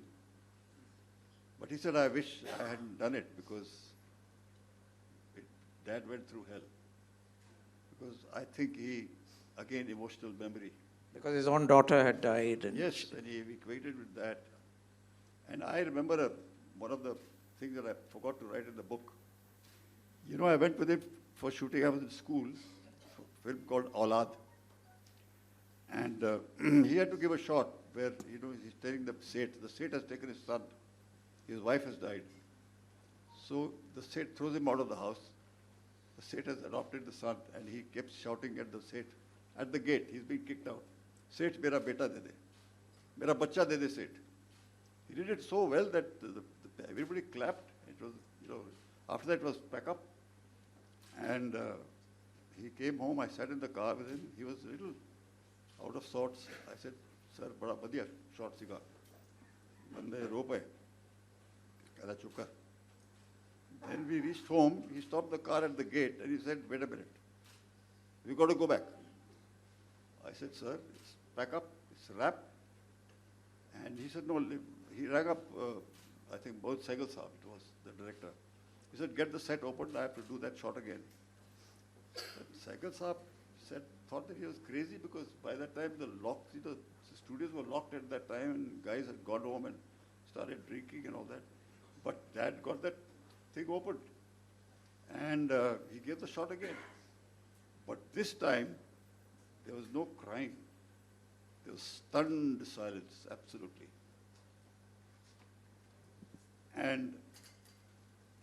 But he said, I wish I hadn't done it because Dad went through hell. Because I think he, again, emotional memory. Because his own daughter had died. And yes, and he equated with that. And I remember one of the things that I forgot to write in the book. You know, I went with him for shooting. I was in school, a film called Aulad. And he had to give a shot where, you know, he's telling the Seth. The Seth has taken his son. His wife has died. So the Seth throws him out of the house. The Seth has adopted the son and he kept shouting at the Seth. At the gate, he's being kicked out. Seth, mera beta de de. Mera bacha de de, Seth. He did it so well that everybody clapped. It was, you know, after that it was pack up. And he came home. I sat in the car with him. He was a little out of sorts. I said, sir, bada badhiya shot siga. Bande ro paye. Kala chukka. Then we reached home. He stopped the car at the gate and he said, wait a minute. We got to go back. I said, sir, it's pack up. It's wrap. And he said, no. He rang up, I think, both Sehgal Saab, it was the director. He said, get the set opened, I have to do that shot again. But Sehgal Saab thought that he was crazy because by that time the studios were locked at that time and guys had gone home and started drinking and all that. But Dad got that thing opened. And he gave the shot again. But this time, there was no crying. There was stunned silence, absolutely. And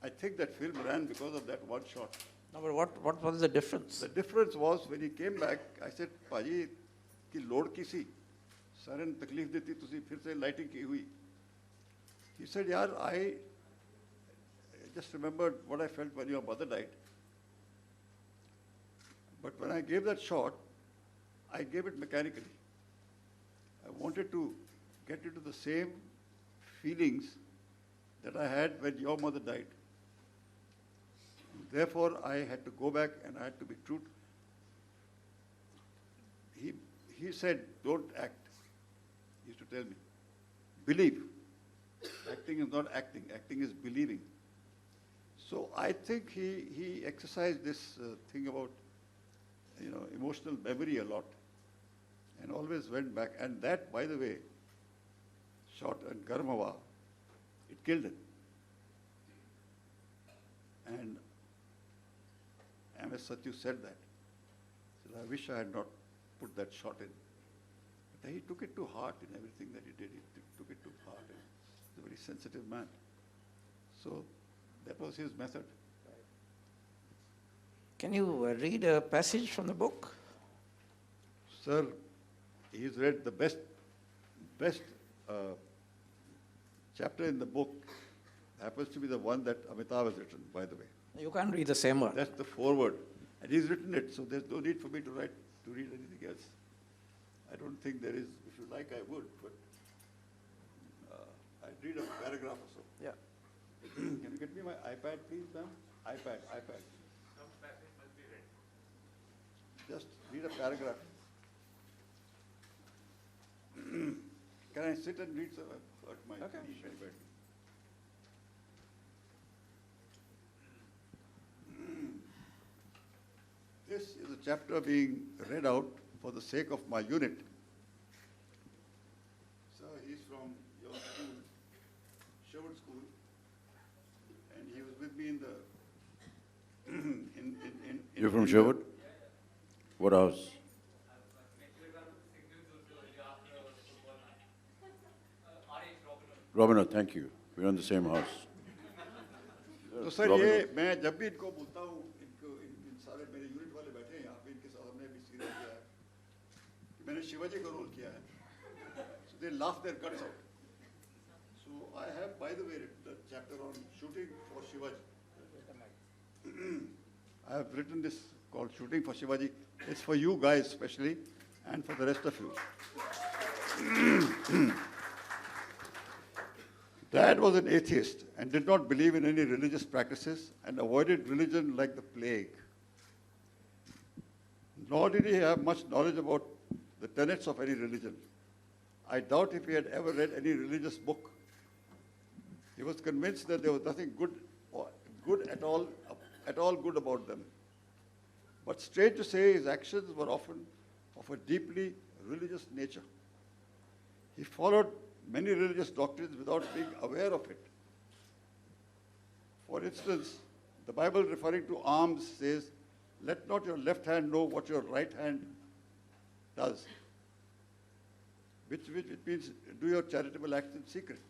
I think that film ran because of that one shot. No, but what was the difference? The difference was when he came back, I said, Paji, ki load ki si? Sare ne takleef deti, tusi phir se lighting ki hui. He said, yaar, I just remembered what I felt when your mother died. But when I gave that shot, I gave it mechanically. I wanted to get into the same feelings that I had when your mother died. Therefore, I had to go back and I had to be true. He said, don't act. He used to tell me, believe. Acting is not acting. Acting is believing. So I think he exercised this thing about, you know, emotional memory a lot and always went back. And that, by the way, shot in Garam Hawa, it killed him. And MS Satyu said that. He said, I wish I had not put that shot in. But he took it to heart in everything that he did. He took it to heart. He's a very sensitive man. So that was his method. Can you read a passage from the book? Sir, he's read the best chapter in the book. Happens to be the one that Amitabh has written, by the way. You can't read the same one. That's the foreword. And he's written it, so there's no need for me to read anything else. I don't think there is. If you like, I would, but I'd read a paragraph or so. Yeah. Can you get me my iPad, please, ma'am? iPad. Just read a paragraph. Can I sit and read, sir? I've hurt my knee very badly. This is a chapter being read out for the sake of my unit. Sir, he's from your school, Sherwood School, and he was with me in the. You're from Sherwood? What house? Robin, thank you. We're in the same house. तो sir ये मैं जब भी इनको बोलता हूँ इन सारे मेरे यूनिट वाले बैठे हैं यहाँ पे इनके साथ हमने भी सीरियल किया है कि मैंने शिवाजी का रोल किया है so they laugh their guts out. So I have, by the way, written a chapter on shooting for Shivaji. I have written this called Shooting for Shivaji. It's for you guys especially and for the rest of you. Dad was an atheist and did not believe in any religious practices and avoided religion like the plague. Nor did he have much knowledge about the tenets of any religion. I doubt if he had ever read any religious book. He was convinced that there was nothing good at all good about them. But strange to say, his actions were often of a deeply religious nature. He followed many religious doctrines without being aware of it. For instance, the Bible referring to alms says, "Let not your left hand know what your right hand does," which means do your charitable acts in secret.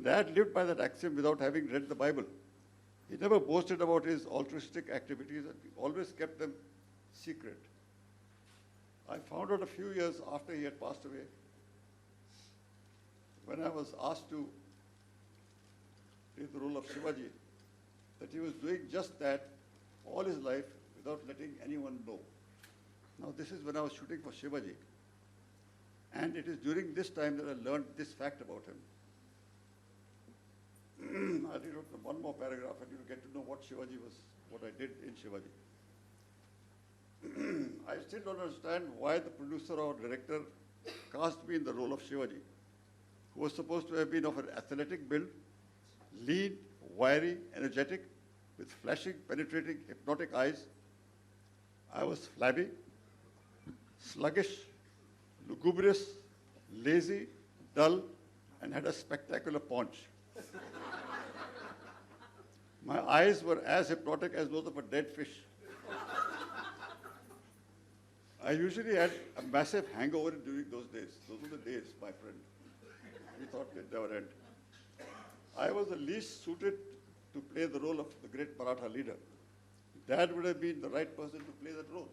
Dad lived by that axiom without having read the Bible. He never boasted about his altruistic activities and always kept them secret. I found out a few years after he had passed away, when I was asked to play the role of Shivaji, that he was doing just that all his life without letting anyone know. Now this is when I was shooting for Shivaji. And it is during this time that I learned this fact about him. I'll read out one more paragraph and you'll get to know what Shivaji was, what I did in Shivaji. I still don't understand why the producer or director cast me in the role of Shivaji, who was supposed to have been of an athletic build, lean, wiry, energetic, with flashing, penetrating, hypnotic eyes. I was flabby, sluggish, lugubrious, lazy, dull, and had a spectacular paunch. My eyes were as hypnotic as those of a dead fish. I usually had a massive hangover during those days. Those were the days, my friend. We thought they'd never end. I was the least suited to play the role of the great Maratha leader. Dad would have been the right person to play that role.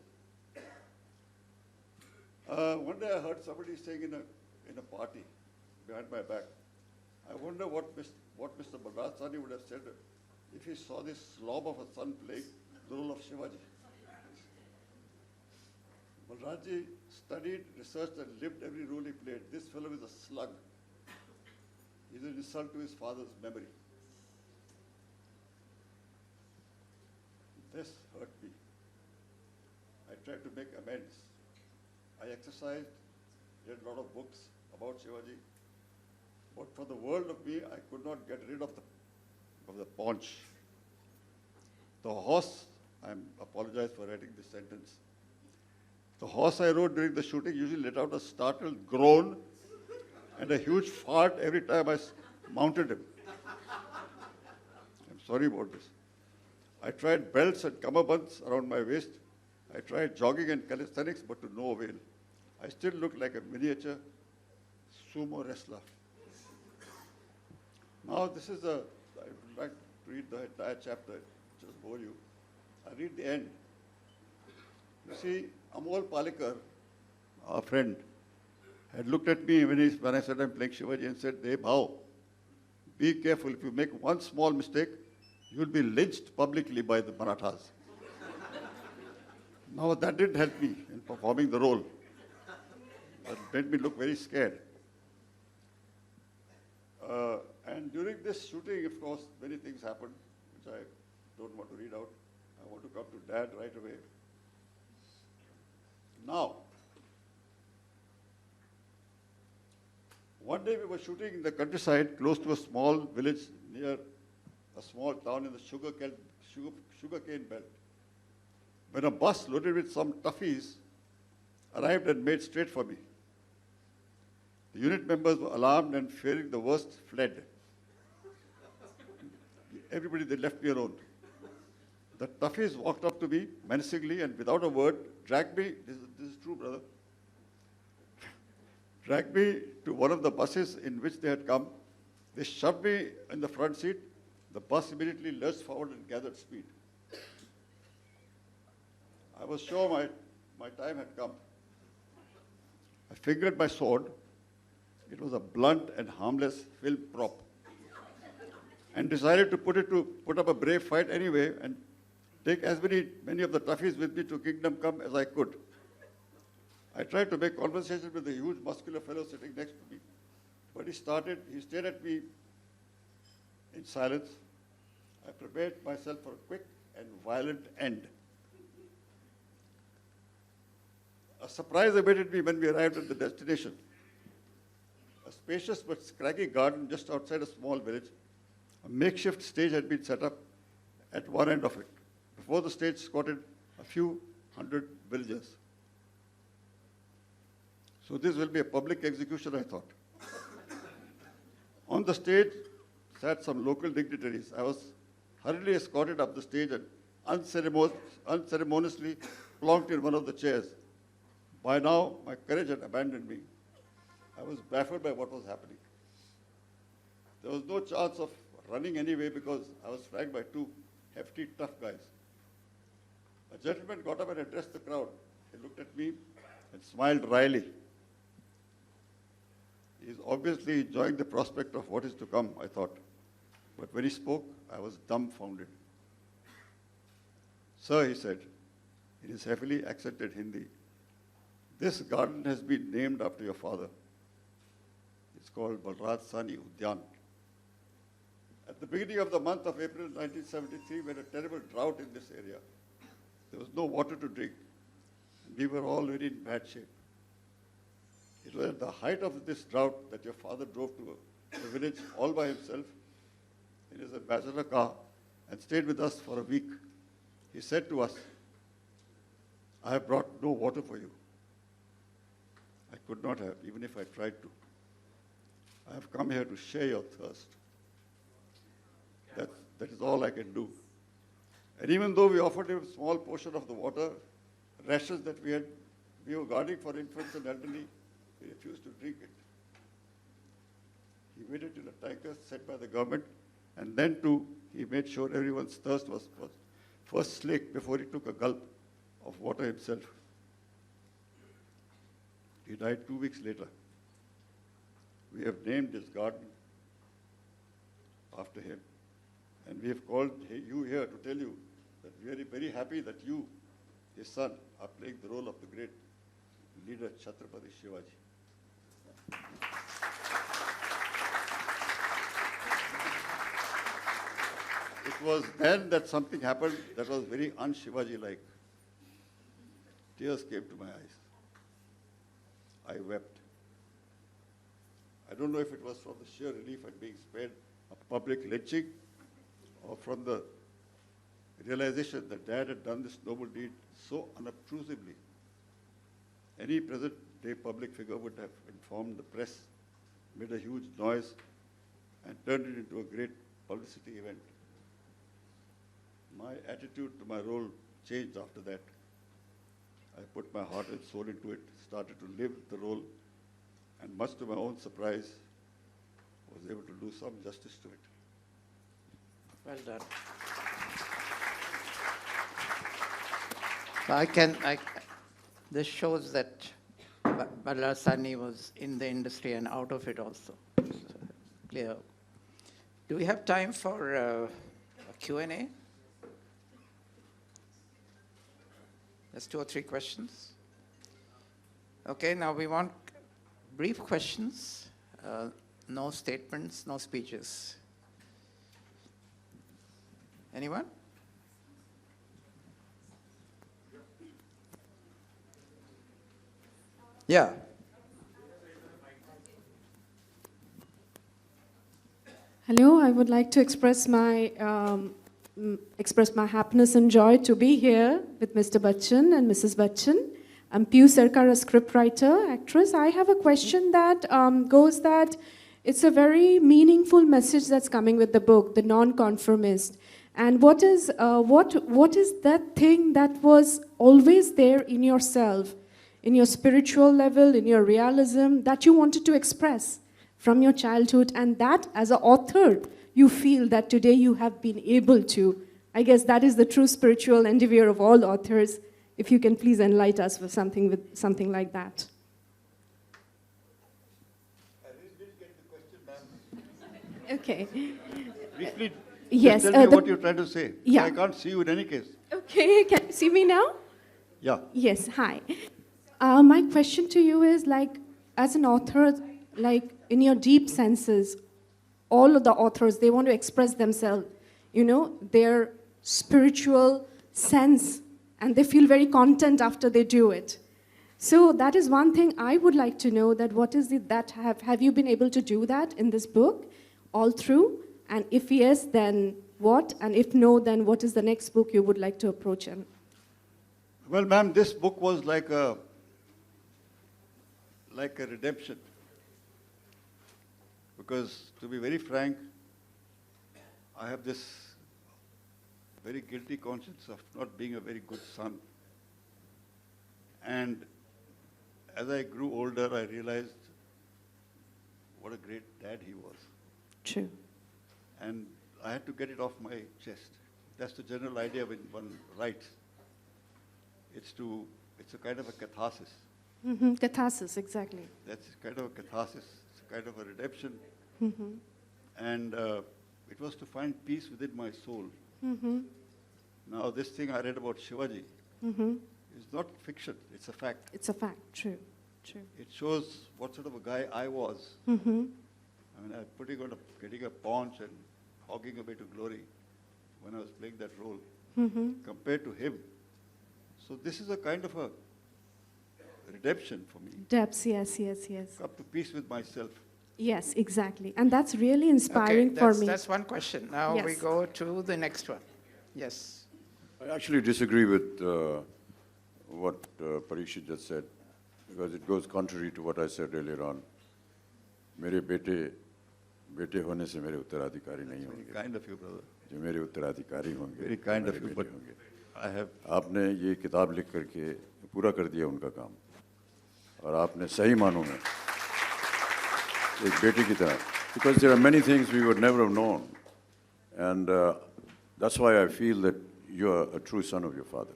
One day I heard somebody saying in a party behind my back, I wonder what Mr. Balraj Sahni would have said if he saw this slob of a son playing the role of Shivaji. Balrajji studied, researched, and lived every role he played. This fellow is a slug. He's an insult to his father's memory. This hurt me. I tried to make amends. I exercised, read a lot of books about Shivaji. But for the world of me, I could not get rid of the paunch. The horse, I apologize for writing this sentence. The horse I rode during the shooting usually let out a startled groan and a huge fart every time I mounted him. I'm sorry about this. I tried belts and cummerbunds around my waist. I tried jogging and calisthenics, but to no avail. I still look like a miniature sumo wrestler. Now I would like to read the entire chapter, just bore you. I read the end. You see, Amol Palekar, our friend, had looked at me when I said I'm playing Shivaji and said, Deb, how? Be careful. If you make one small mistake, you'll be lynched publicly by the Marathas. Now, that didn't help me in performing the role. That made me look very scared. And during this shooting, of course, many things happened, which I don't want to read out. I want to come to Dad right away. Now, one day we were shooting in the countryside close to a small village near a small town in the sugarcane belt, when a bus loaded with some toughies arrived and made straight for me. The unit members were alarmed and fearing the worst fled. Everybody, they left me alone. The toughies walked up to me menacingly and without a word dragged me, this is true, brother, dragged me to one of the buses in which they had come. They shoved me in the front seat. The bus immediately lurched forward and gathered speed. I was sure my time had come. I fingered my sword. It was a blunt and harmless film prop, and decided to put up a brave fight anyway and take as many of the toughies with me to Kingdom Come as I could. I tried to make conversation with the huge muscular fellow sitting next to me, but he stared at me in silence. I prepared myself for a quick and violent end. A surprise awaited me when we arrived at the destination. A spacious but scraggy garden just outside a small village. A makeshift stage had been set up at one end of it. Before the stage squatted a few hundred villagers. So this will be a public execution, I thought. On the stage sat some local dignitaries. I was hurriedly escorted up the stage and unceremoniously plonked in one of the chairs. By now, my courage had abandoned me. I was baffled by what was happening. There was no chance of running anyway because I was flanked by two hefty, tough guys. A gentleman got up and addressed the crowd. He looked at me and smiled wryly. He is obviously enjoying the prospect of what is to come, I thought. But when he spoke, I was dumbfounded. Sir, he said, in his heavily accented Hindi, this garden has been named after your father. It's called Balraj Sahni Udyan. At the beginning of the month of April 1973, we had a terrible drought in this area. There was no water to drink. We were all very in bad shape. It was at the height of this drought that your father drove to the village all by himself in his ambassador car and stayed with us for a week. He said to us, I have brought no water for you. I could not have, even if I tried to. I have come here to share your thirst. That is all I can do. And even though we offered him a small portion of the water, rations that we were guarding for infants and elderly, he refused to drink it. He waited till a tanker sent by the government, and then too, he made sure everyone's thirst was first slaked before he took a gulp of water himself. He died 2 weeks later. We have named this garden after him. And we have called you here to tell you that we are very happy that you, his son, are playing the role of the great leader Chhatrapati Shivaji. It was then that something happened that was very un-Shivaji-like. Tears came to my eyes. I wept. I don't know if it was from the sheer relief at being spared a public lynching or from the realization that Dad had done this noble deed so unobtrusively. Any present-day public figure would have informed the press, made a huge noise, and turned it into a great publicity event. My attitude to my role changed after that. I put my heart and soul into it, started to live the role, and much to my own surprise, was able to do some justice to it. Well done. This shows that Balraj Sahni was in the industry and out of it also. So, clear. Do we have time for a Q&A? Just 2 or 3 questions. Okay, now we want brief questions, no statements, no speeches. Anyone? Yeah. Hello, I would like to express my happiness and joy to be here with Mr. Bachchan and Mrs. Bachchan. I'm Piyu Sarkar, a scriptwriter, actress. I have a question that goes that it's a very meaningful message that's coming with the book, The Non-Conformist. And what is that thing that was always there in yourself, in your spiritual level, in your realism, that you wanted to express from your childhood, and that as an author, you feel that today you have been able to? I guess that is the true spiritual endeavor of all authors. If you can please enlighten us with something like that. I really didn't get the question, ma'am. Okay. Briefly, Yes, just tell me what you're trying to say. Yeah. I can't see you in any case. Okay, can you see me now? Yeah. Yes, hi. My question to you is, like, as an author, like, in your deep senses, all of the authors, they want to express themselves, their spiritual sense, and they feel very content after they do it. So that is one thing I would like to know, that what is it that have you been able to do that in this book all through? And if yes, then what? And if no, then what is the next book you would like to approach in? Well, ma'am, this book was like a redemption. Because, to be very frank, I have this very guilty conscience of not being a very good son. And as I grew older, I realized what a great dad he was. True. And I had to get it off my chest. That's the general idea when one writes. It's a kind of a catharsis. Mm-hmm. Catharsis, exactly. That's kind of a catharsis. It's kind of a redemption. Mm-hmm. And it was to find peace within my soul. Mm-hmm. Now, this thing I read about Shivaji Mm-hmm. is not fiction, it's a fact. It's a fact, true, true. It shows what sort of a guy I was. Mm-hmm. I mean, getting a paunch and hogging away to glory when I was playing that role, Mm-hmm. compared to him. So this is a kind of a redemption for me. Depths, yes, yes, yes. Come to peace with myself. Yes, exactly. And that's really inspiring Okay, for me. that's one question. Now we Yes. go to the next one. Yes. I actually disagree with what Parikshit just said, because it goes contrary to what I said earlier on. मेरे बेटे होने से मेरे उत्तराधिकारी नहीं Very होंगे, kind of you, brother. जो मेरे उत्तराधिकारी होंगे Very kind of मेरे you, बेटे but होंगे। I have आपने ये किताब लिख करके पूरा कर दिया उनका काम, और आपने सही मानों में एक बेटी की तरह, because there are many things we would never have known, and that's why I feel that you are a true son of your father.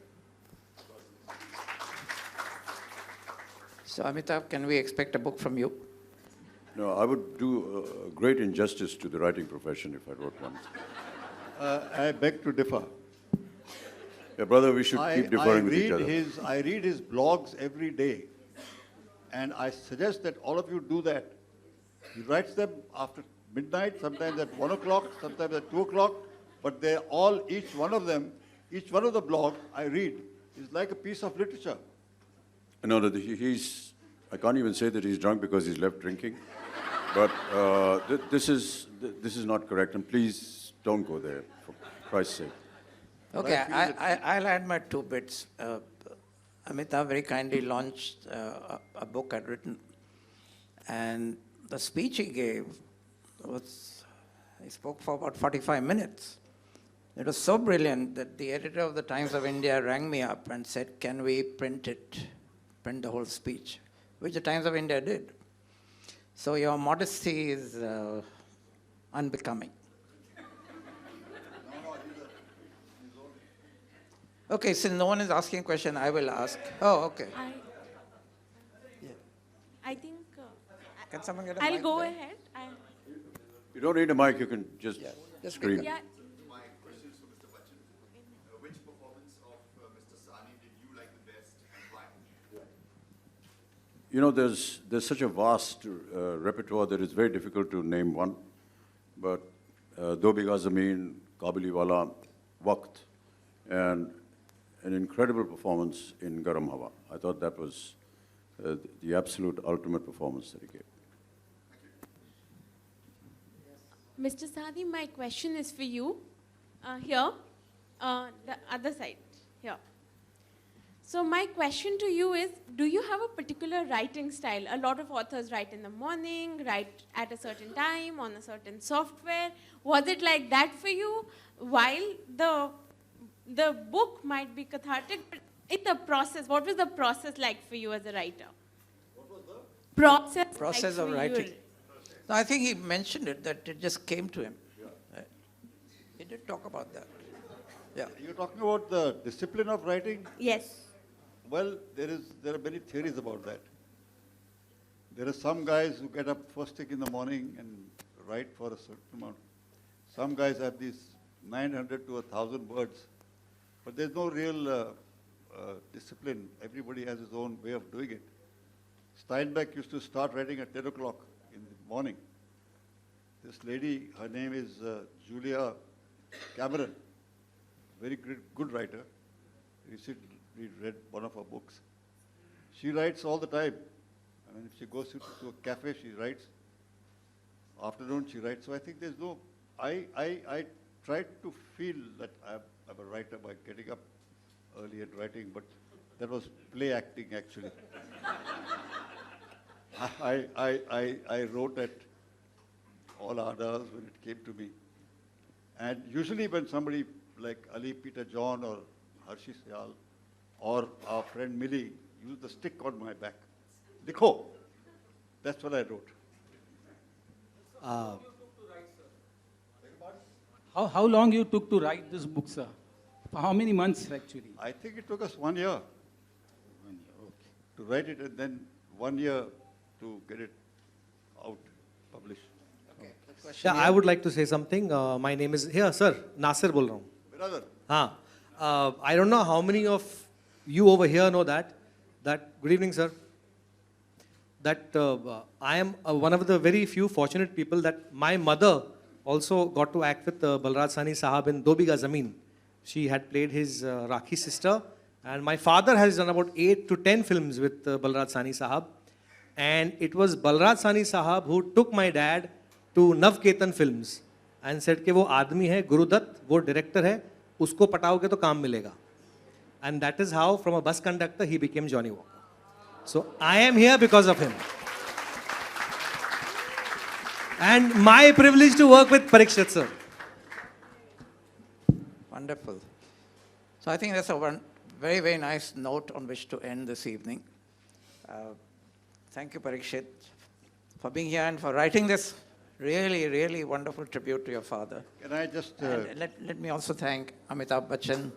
So Amitabh, can we expect a book from you? No, I would do a great injustice to the writing profession if I wrote one. I beg to differ. Yeah, brother, we should keep differing with each other. I read his blogs every day, and I suggest that all of you do that. He writes them after midnight, sometimes at 1 o'clock, sometimes at 2 o'clock, but they're all, each one of the blogs I read is like a piece of literature. No, that I can't even say that he's drunk because he's left drinking, but this is not correct, and please don't go there, for Christ's sake. Okay, I'll add my 2 bits. Amitabh very kindly launched a book I'd written, and the speech he gave he spoke for about 45 minutes. It was so brilliant that the editor of the Times of India rang me up and said, can we print the whole speech, which the Times of India did. So your modesty is unbecoming. Okay, since no one is asking a question, I will ask. Oh, okay. I think Can someone get a I'll mic go there? ahead. You don't need a mic, you can just just scream. Yeah, My question is for Mr. Bachchan. Which performance of Mr. Sahni did you like the best and why? You know, there's such a vast repertoire that it's very difficult to name one. But Do Bigha Zameen, Kabuli Wala, Waqt, and an incredible performance in Garam Hawa. I thought that was the absolute ultimate performance that he gave. Mr. Sahni, my question is for you. Here, the other side, here. So my question to you is, do you have a particular writing style? A lot of authors write in the morning, write at a certain time, on a certain software. Was it like that for you? While the book might be cathartic, but in the process, what was the process like for you as a writer? What was the Process like of for writing. you? No, I think he mentioned it, that it just came to him. Right? He did talk about that. Yeah. You're talking about the discipline of writing? Yes. Well, there are many theories about that. There are some guys who get up first thing in the morning and write for a certain amount. Some guys have these 900 to 1,000 words, but there's no real discipline. Everybody has his own way of doing it. Steinbeck used to start writing at 10 o'clock in the morning. This lady, her name is Julia Cameron, very good writer. Recently read one of her books. She writes all the time. I mean, if she goes to a cafe, she writes. Afternoon, she writes. So I think there's no... I tried to feel that I'm a writer by getting up early and writing, but that was play acting, actually. I wrote at all hours when it came to me. And usually when somebody like Ali Peter John or Harshi Syal or our friend Millie used the stick on my back. Likho. That's what I wrote. How long you took to write this book, sir? For how many months, actually? I think it took us 1 year to write it and then 1 year to get it out, published. Yeah, I would like to say something. My name is, here, sir, Nasir bol raha hu. Brother. I don't know how many of you over here know that, good evening, sir, that I am one of the very few fortunate people that my mother also got to act with Balraj Sahni Sahab in Do Bigha Zameen. She had played his Rakhi sister, and my father has done about 8 to 10 films with Balraj Sahni Sahab. And it was Balraj Sahni Sahab who took my dad to Navketan Films and said कि वो आदमी है गुरुदत्त, वो director है, उसको पटाओगे तो काम मिलेगा. And that is how, from a bus conductor, he became Johnny Walker. So I am here because of him. And my privilege to work with Parkishat, sir. Wonderful. So I think that's a very, very nice note on which to end this evening. Thank you, Parikshit, for being here and for writing this really, really wonderful tribute to your father. Can I just... And let me also thank Amitabh Bachan,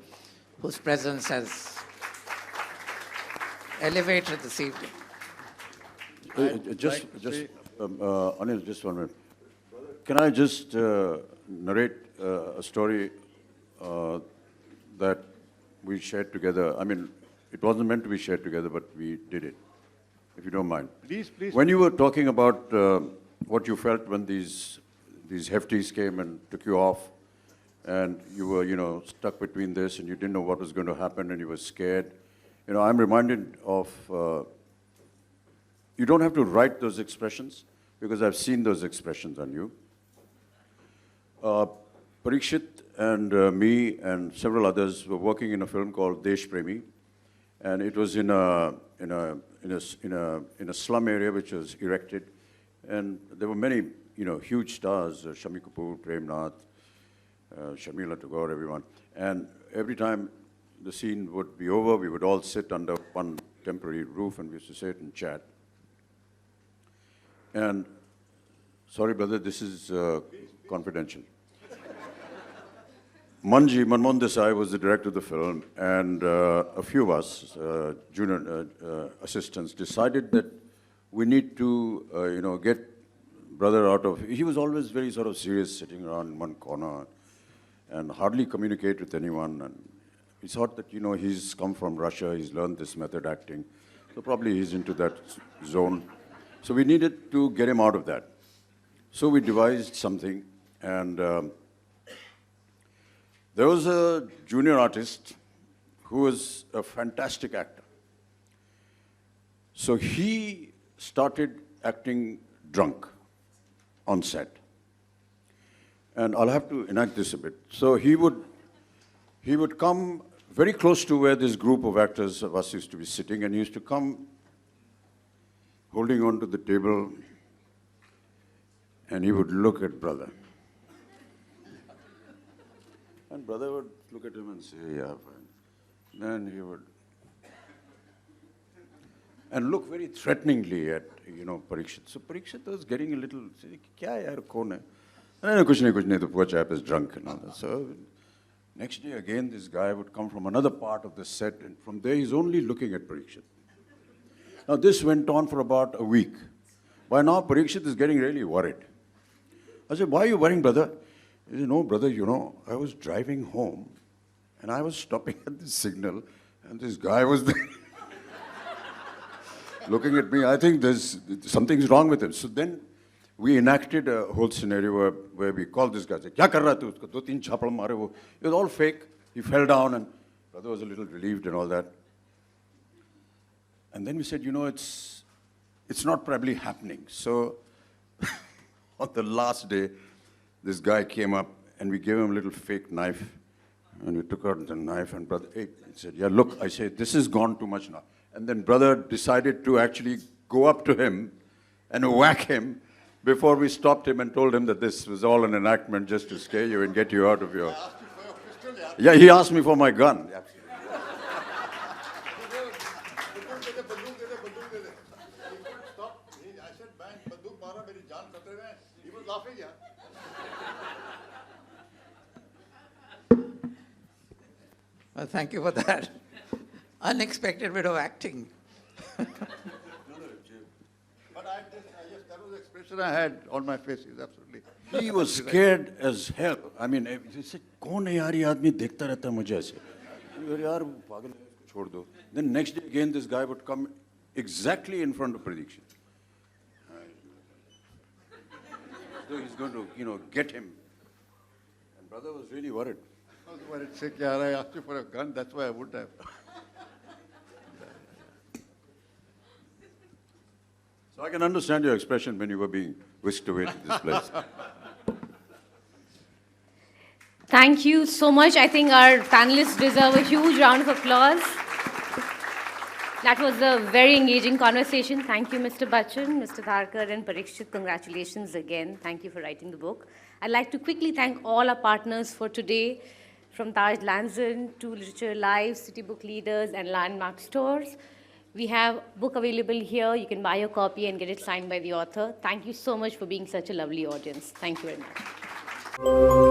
whose presence has elevated this evening. Anil, just 1 minute. Can I just narrate a story that we shared together? I mean, it wasn't meant to be shared together, but we did it, if you don't mind. Please, please. When you were talking about what you felt when these hefties came and took you off, and you were, stuck between this, and you didn't know what was going to happen, and you were scared. I'm reminded of, you don't have to write those expressions, because I've seen those expressions on you. Parikshit and me and several others were working in a film called Desh Premi, and it was in a slum area which was erected, and there were many, huge stars, Shami Kapoor, Prem Nath, Sharmila Tagore, everyone. And every time the scene would be over, we would all sit under one temporary roof and we used to sit and chat. And, sorry brother, this is confidential. Manmohan Desai was the director of the film, and a few of us, junior assistants, decided that we need to, get brother out of. He was always very sort of serious, sitting around in one corner, and hardly communicate with anyone. And we thought that, he's come from Russia, he's learned this method acting, so probably he's into that zone. So we needed to get him out of that. So we devised something, and there was a junior artist who was a fantastic actor. So he started acting drunk on set. And I'll have to enact this a bit. So he would come very close to where this group of actors of us used to be sitting, and he used to come holding on to the table, and he would look at brother. And brother would look at him and say, yeah, fine. Then he would, and look very threateningly at, Parikshit. So Parikshit was getting a little, kya yaar, kaun hai? Kuch nahi, the poor chap is drunk and all that. So next day again, this guy would come from another part of the set, and from there he's only looking at Parikshit. Now this went on for about a week. By now Parikshit is getting really worried. I said, why are you worrying, brother? He said, no, brother, I was driving home and I was stopping at the signal and this guy was there looking at me. I think something's wrong with him. So then we enacted a whole scenario where we called this guy, said, kya kar raha tu? Usko do teen chapal mare wo. It was all fake. He fell down and brother was a little relieved and all that. And then we said, it's not probably happening. So on the last day, this guy came up and we gave him a little fake knife, and we took out the knife, and brother, he said, yeah, look, I said, this has gone too much now. And then brother decided to actually go up to him and whack him before we stopped him and told him that this was all an enactment just to scare you and get you out of your... I asked you for your pistol, yeah, he asked me for my gun. I said, man, banduk mara, meri jaan khatre mein. He was laughing, yeah. Well, thank you for that. Unexpected bit of acting. But that was the expression I had on my face. He's absolutely. He was scared as hell. I mean, he said, "Kaun hai yaar, ye aadmi dekhta rehta hai mujhe aise." Yaar, pagal hai, isko chhod do. Then next day again, this guy would come exactly in front of Parikshit. So he's going to, get him. And brother was really worried. I was worried, sick, yaar, I asked you for a gun, that's why I would have. So I can understand your expression when you were being whisked away to this place. Thank you so much. I think our panelists deserve a huge round of applause. That was a very engaging conversation. Thank you, Mr. Bachan, Mr. Dharkar, and Parikshit. Congratulations again. Thank you for writing the book. I'd like to quickly thank all our partners for today, from Taj Lanzan to Literature Live, City Book Leaders, and Landmark Stores. We have a book available here. You can buy your copy and get it signed by the author. Thank you so much for being such a lovely audience. Thank you very much.